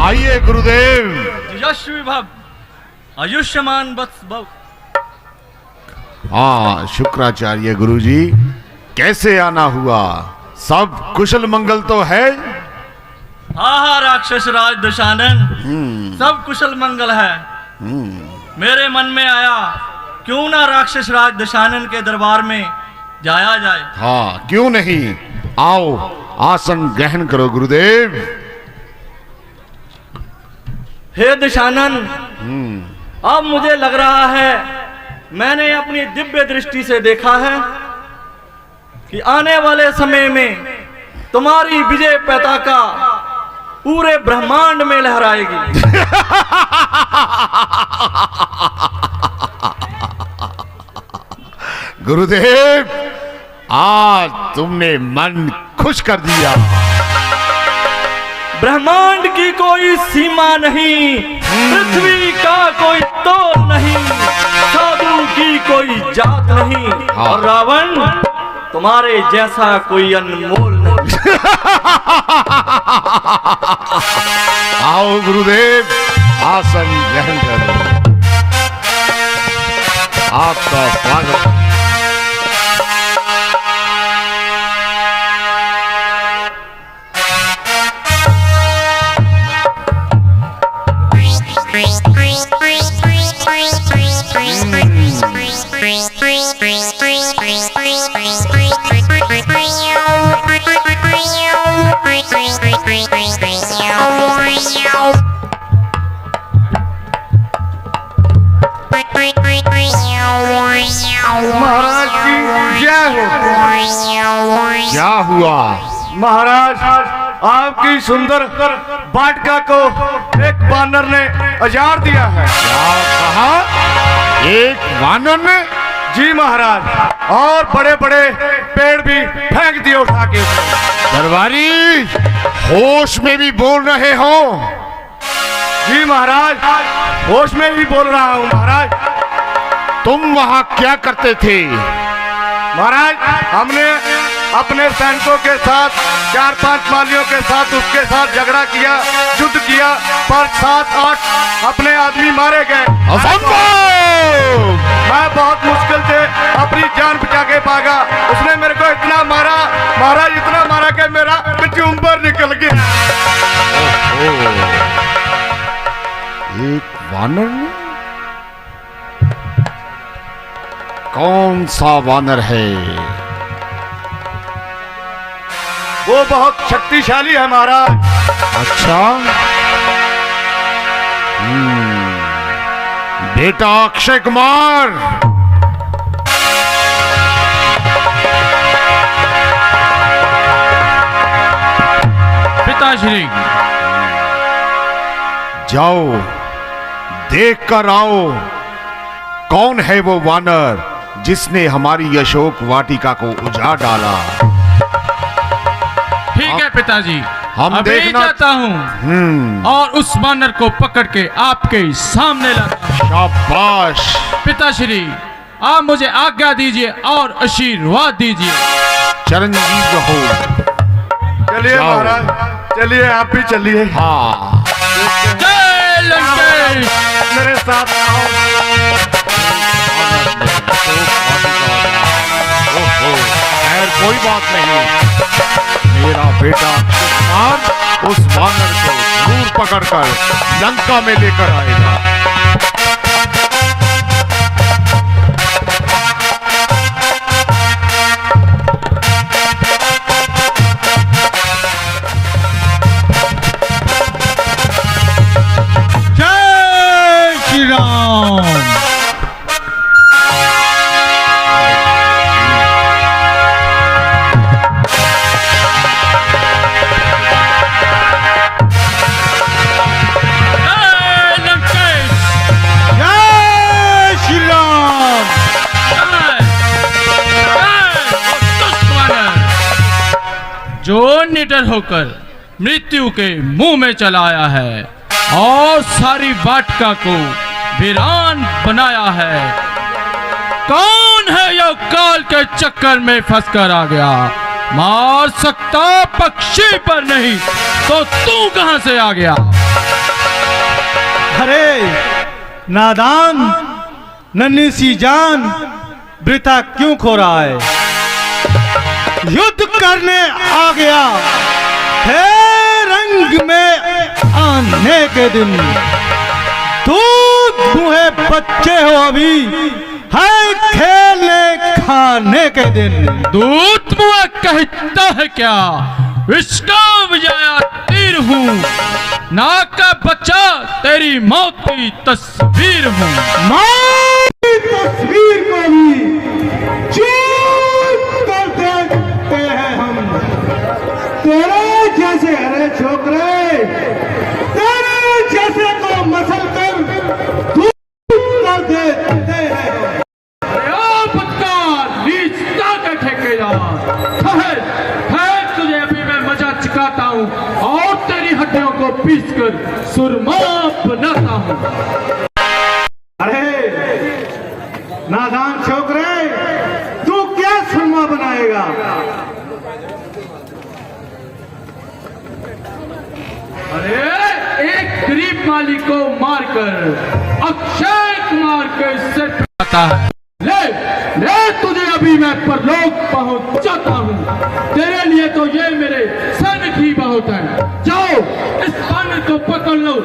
आइए गुरुदेव। यशस्वी भव, आयुष्मान बत्स भव। हाँ शुक्राचार्य गुरुजी, कैसे आना हुआ? सब कुशल मंगल तो है? हाँ राक्षस राज दशानन, सब कुशल मंगल है। मेरे मन में आया क्यों ना राक्षस राज दशानन के दरबार में जाया जाए। हाँ क्यों नहीं, आओ आसन ग्रहण करो गुरुदेव। हे दशानन, अब मुझे लग रहा है मैंने अपनी दिव्य दृष्टि से देखा है कि आने वाले समय में तुम्हारी विजय पताका पूरे ब्रह्मांड में लहराएगी। गुरुदेव, आज तुमने मन खुश कर दिया। ब्रह्मांड की कोई सीमा नहीं, पृथ्वी का कोई तोल नहीं, साधु की कोई जात नहीं, और रावण तुम्हारे जैसा कोई अनमोल नहीं। आओ गुरुदेव, आसन ग्रहण करो। आपका स्वागत। महाराज की जय हो। क्या हुआ? महाराज, आपकी सुंदर वाटिका को एक वानर ने अजाड़ दिया है। क्या कहा? एक वानर ने? जी महाराज, और बड़े बड़े पेड़ भी फेंक दिए उठा के। दरबारी, होश में भी बोल रहे हो? जी महाराज, होश में ही बोल रहा हूँ महाराज। तुम वहां क्या करते थे? महाराज, हमने अपने सैनिकों के साथ 4-5 मालियों के साथ उसके साथ झगड़ा किया, युद्ध किया, पर 7-8 अपने आदमी मारे गए। मैं बहुत मुश्किल से अपनी जान बचा के भागा। उसने मेरे को इतना मारा महाराज, इतना मारा कि मेरा चुंबर निकल गया। एक वानर ने? कौन सा वानर है? वो बहुत शक्तिशाली है महाराज। अच्छा, बेटा अक्षय कुमार, पिताश्री। जाओ देख कर आओ, कौन है वो वानर जिसने हमारी अशोक वाटिका को उजाड़ डाला। ठीक है पिताजी, हम अभी देखना जाता हूँ और उस वानर को पकड़ के आपके सामने लाता हूँ। शाबाश। पिताश्री, आप मुझे आज्ञा दीजिए और आशीर्वाद दीजिए। चिरंजीव रहो। चलिए जाओ। महाराज, चलिए आप भी चलिए। हाँ, जय लंकेश। मेरे साथ आओ। खैर कोई बात नहीं, मेरा बेटा कुमार उस वानर को जरूर पकड़कर लंका में लेकर आएगा। जय श्री राम। निडर होकर मृत्यु के मुंह में चला आया है और सारी वाटिका को वीरान बनाया है। कौन है यह काल के चक्कर में फंसकर आ गया? मार सकता पक्षी पर नहीं तो तू कहां से आ गया? अरे नादान, नन्ही सी जान वृथा क्यों खो रहा है? युद्ध करने आ गया है रंग में आने के दिन। दूध मुहे बच्चे हो अभी है खेलने खाने के दिन। दूध मुआ कहता है क्या? इसका बजाया तीर हूँ, नाक का बच्चा तेरी मौत की तस्वीर हूँ। मौत की तस्वीर को भी चूक कर देखते हैं हम। तेरे जैसे हरे छोकरे, तेरे जैसे को मसल कर दूर कर देते हैं हम। तुझे अभी मैं मजा चुकाता हूँ और तेरी हड्डियों को पीसकर सुरमा बनाता हूँ। अरे नादान छोकरे, तू क्या सुरमा बनाएगा? अरे एक गरीब माली को मारकर अक्षय कुमार के सिर आता है। ले तुझे अभी मैं परलोक पहुंचाता हूँ। तेरे लिए तो ये मेरे सन की बहुत है। जाओ इस सन को पकड़ लो।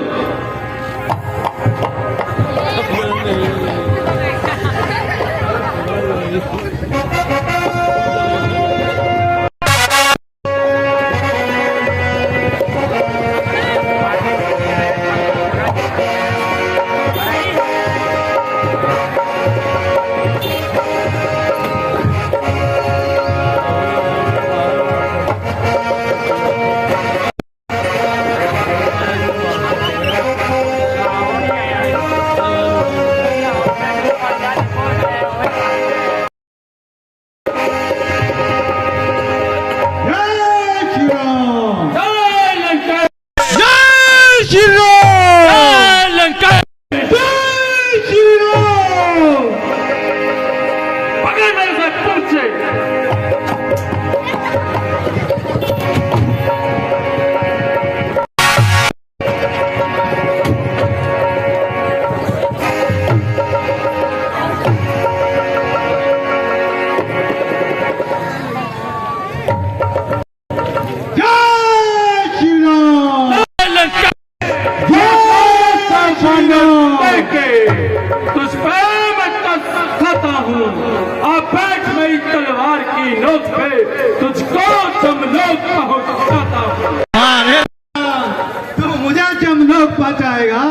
पहुंचाएगा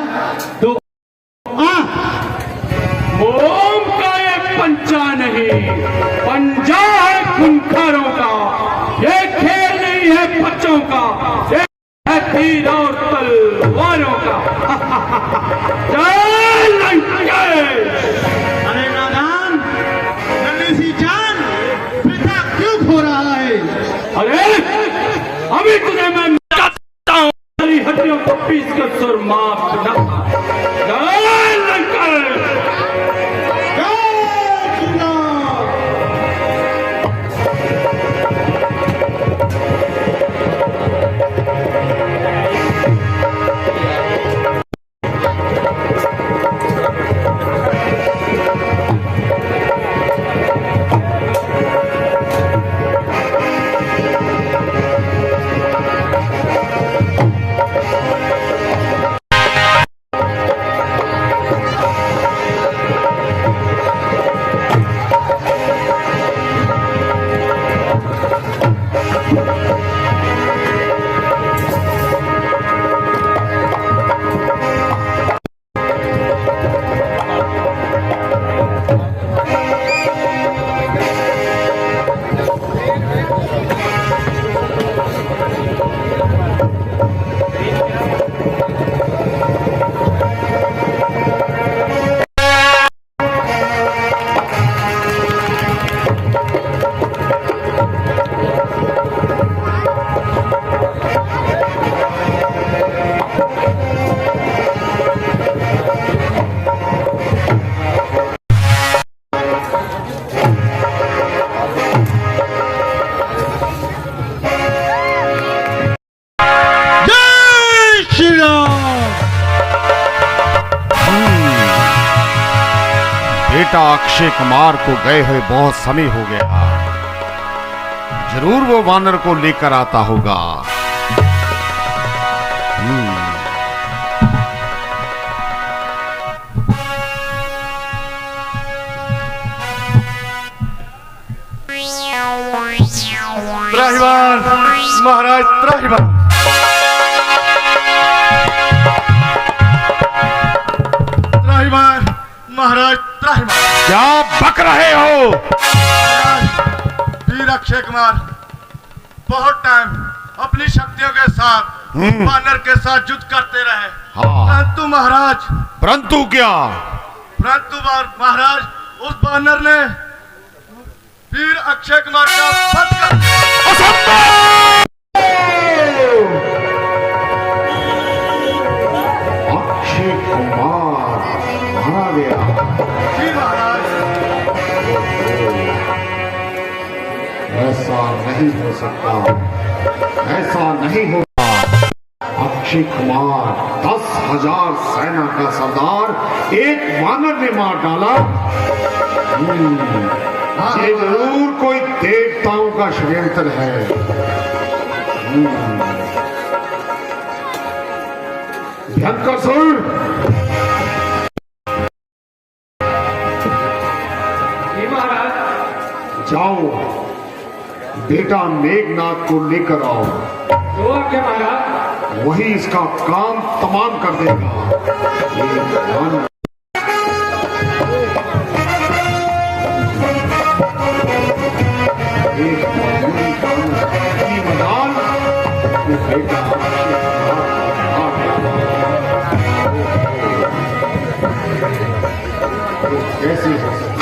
तो मोम का ये पंचा नहीं, पंजा है खूंखारों का। ये खेल नहीं है बच्चों का, ये है तीर और तलवारों का। जय लंकेश। अरे नादान, नन्ही सी जान पिता क्यों खो रहा है? अरे अभी तुझे मैं कहता हूँ, तेरी हड्डियों को पीस कर सुरमा बनाता। जय लंकेश। बेटा अक्षय कुमार को गए हुए बहुत समय हो गया। जरूर वो वानर को लेकर आता होगा। त्राहिमाम महाराज, त्राहिमाम। त्राहिमाम महाराज, त्राहिमाम। क्या बक रहे हो? वीर अक्षय कुमार बहुत टाइम अपनी शक्तियों के साथ वानर के साथ युद्ध करते रहे। हाँ। परंतु महाराज, परंतु क्या? परंतु महाराज, उस वानर ने वीर अक्षय कुमार का वध कर दिया। अक्षय कुमार मारा गया। जी महाराज। ऐसा नहीं हो सकता, ऐसा नहीं होगा। अक्षय कुमार 10,000 सेना का सरदार एक वानर ने मार डाला। ये जरूर कोई देवताओं का षड्यंत्र है। भयंकर सुर, जाओ बेटा मेघनाथ को लेकर आओ। वही इसका काम तमाम कर देगा। कैसे हो सकता?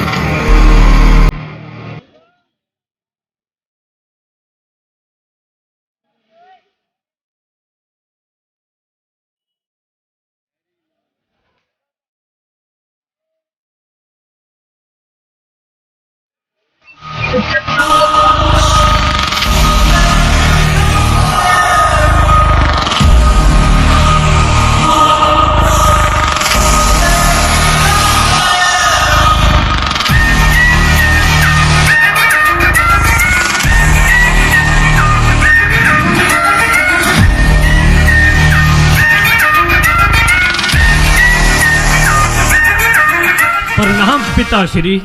प्रणाम पिताश्री।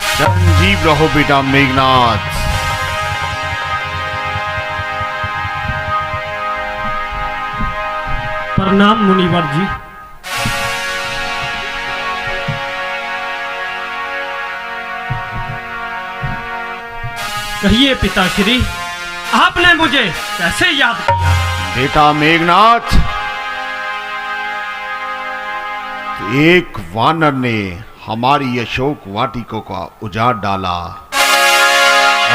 चिरंजीव रहो बेटा मेघनाथ। प्रणाम मुनिवर जी। कहिए पिताश्री, आपने मुझे कैसे याद किया? बेटा मेघनाथ, एक वानर ने हमारी अशोक वाटिका का उजाड़ डाला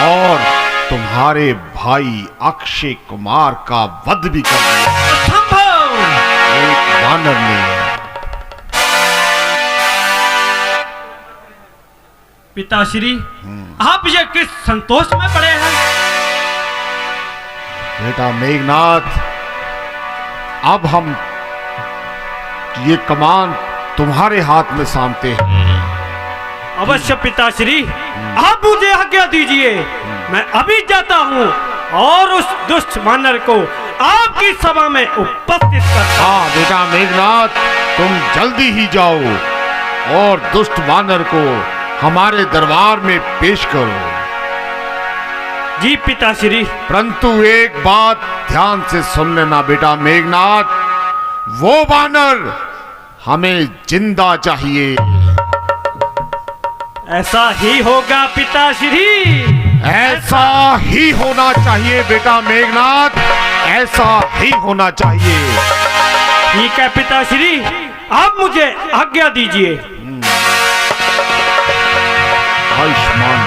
और तुम्हारे भाई अक्षय कुमार का वध भी कर दिया। एक वानर ने। पिताश्री, आप ये किस संतोष में पड़े हैं? बेटा मेघनाथ, अब हम ये कमान तुम्हारे हाथ में सौंपते हैं। अवश्य पिताश्री, आप मुझे आज्ञा दीजिए। मैं अभी जाता हूँ और उस दुष्ट वानर को आपकी सभा में उपस्थित करता। हाँ बेटा मेघनाथ, तुम जल्दी ही जाओ और दुष्ट वानर को हमारे दरबार में पेश करो। जी पिताश्री। परंतु एक बात ध्यान से सुन लेना बेटा मेघनाथ, वो वानर हमें जिंदा चाहिए। ऐसा ही होगा पिताश्री। ऐसा ही होना चाहिए बेटा मेघनाथ, ऐसा ही होना चाहिए। ठीक है पिताश्री, आप मुझे आज्ञा दीजिए। आयुष्मान।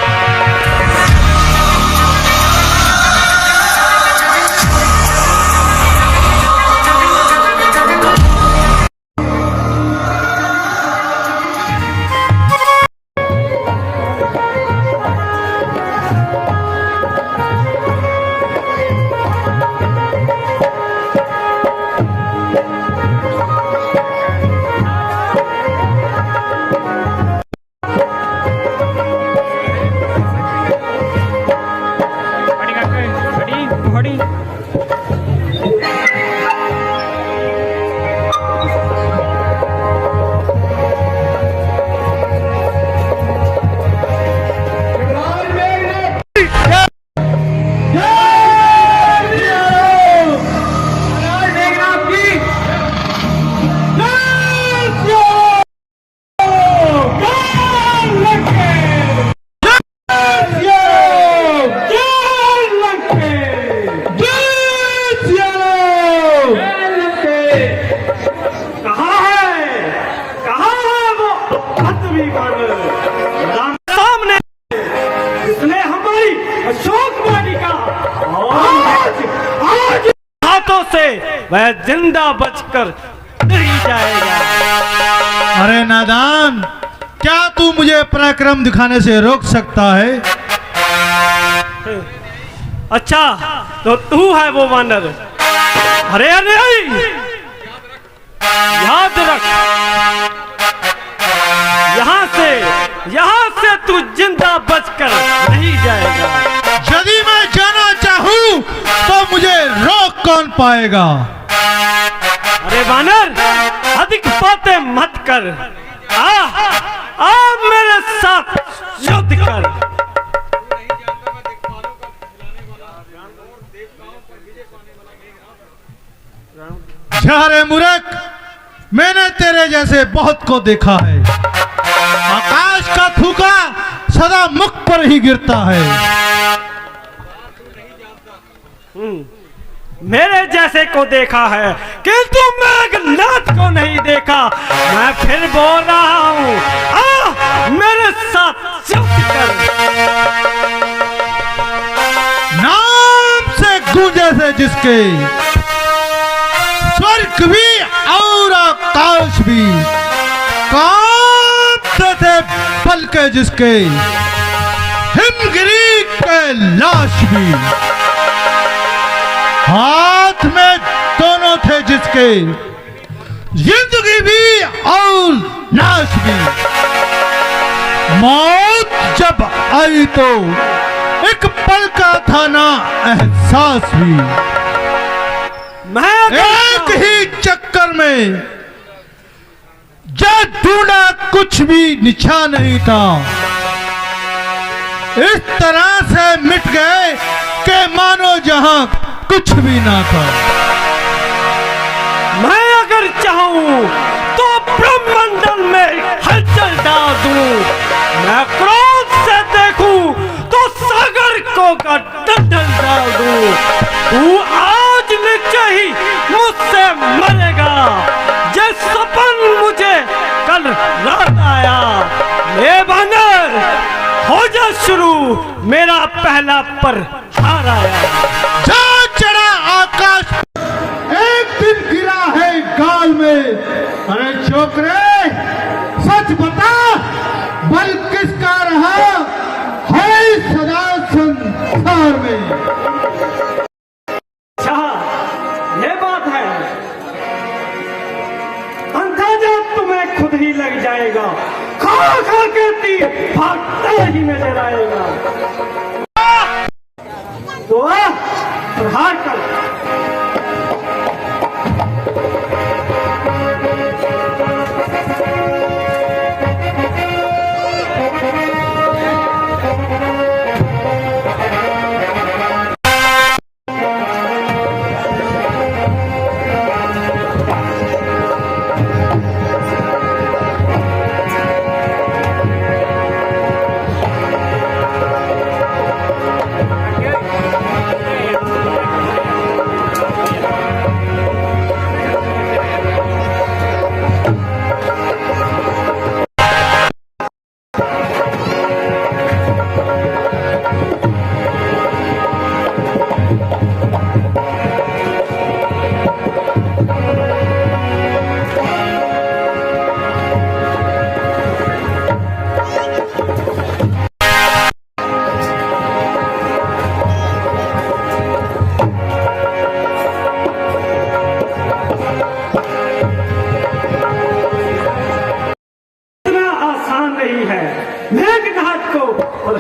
वह जिंदा बचकर नहीं जाएगा। अरे नादान, क्या तू मुझे पराक्रम दिखाने से रोक सकता है? अच्छा, तो तू है वो वानर। अरे अरे याद रख, यहाँ से तू जिंदा बचकर नहीं जाएगा। यदि मैं जाना चाहूं तो मुझे रोक कौन पाएगा? अरे वानर, अधिक बातें मत कर। आ मेरे साथ युद्ध कर। जा रे मूर्ख, मैंने तेरे जैसे बहुत को देखा है। आकाश का थूका सदा मुख पर ही गिरता है। मेरे जैसे को देखा है, किंतु मेघनाथ को नहीं देखा। मैं फिर बोल रहा हूँ, मेरे साथ युद्ध कर। नाम से गूंजे से जिसके स्वर्ग भी और आकाश भी, कांपते थे पल के जिसके हिमगिरी के लाश भी, हाथ में दोनों थे जिसके जिंदगी भी और नाश भी। मौत जब आई तो एक पल का था ना एहसास भी। एक ही चक्कर में जब ढूंढा कुछ भी निशान नहीं था। इस तरह से मिट गए कि मानो जहां कुछ भी ना था। मैं अगर चाहूं तो ब्रह्मंडल में हलचल डाल दूं। मैं क्रोध से देखूं तो सागर को गड्ढल डाल दूं। तू आज नीचे ही मुझसे मरेगा। ये सपन मुझे कल रात आया। ये वानर, हो जा शुरू, मेरा पहला पर हार आया। जा चढ़ा आकाश, एक दिन गिरा है गाल में। अरे छोकरे, सच बता, बल किसका रहा है सदा संसार में? अच्छा, ये बात है। अंदाजा तुम्हें खुद ही लग जाएगा। खा खा के तीर भागता ही नजर आएगा। तो प्रहार कर। मेघनाथ को और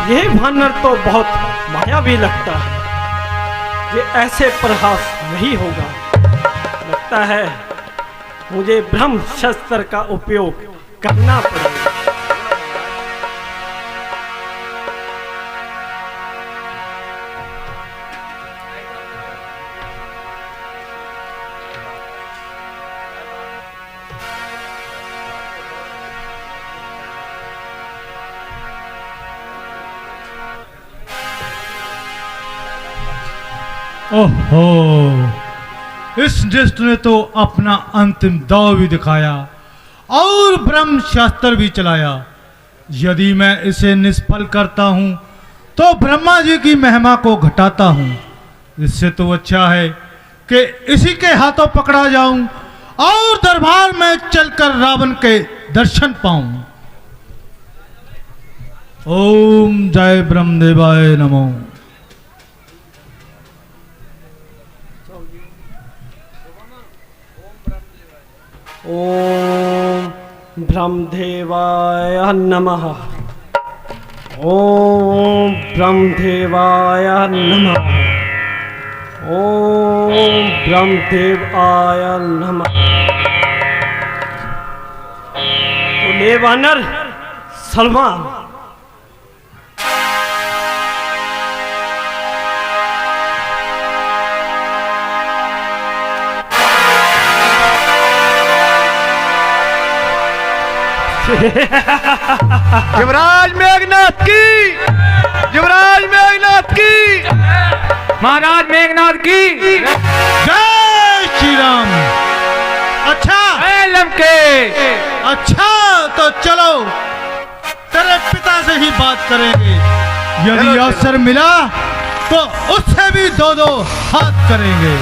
ये वानर तो बहुत मायावी लगता है। ये ऐसे प्रहास नहीं होगा। लगता है मुझे ब्रह्म शस्त्र का उपयोग करना पड़ेगा। ओहो, इस दुष्ट ने तो अपना अंतिम दाव भी दिखाया और ब्रह्म शास्त्र भी चलाया। यदि मैं इसे निष्फल करता हूं तो ब्रह्मा जी की महिमा को घटाता हूं। इससे तो अच्छा है कि इसी के हाथों पकड़ा जाऊं और दरबार में चलकर रावण के दर्शन पाऊं। ओम जय ब्रह्मदेवाय नमो। ओम ब्रह्मदेवाय नमः। ओम ब्रह्मदेवाय नमः। ओम ब्रह्मदेवाय नमः। तो ले वानर सलमान, युवराज मेघनाथ की, युवराज मेघनाथ की, महाराज मेघनाथ की जय श्री राम। अच्छा लमके। अच्छा तो चलो तेरे पिता से ही बात करेंगे। यदि अवसर मिला तो उससे भी दो दो हाथ करेंगे।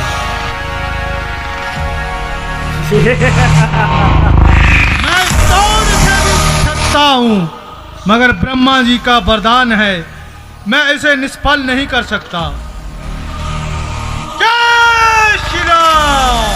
मैं तोड़ से भी सकता हूं, मगर ब्रह्मा जी का वरदान है, मैं इसे निष्फल नहीं कर सकता। जय श्री राम।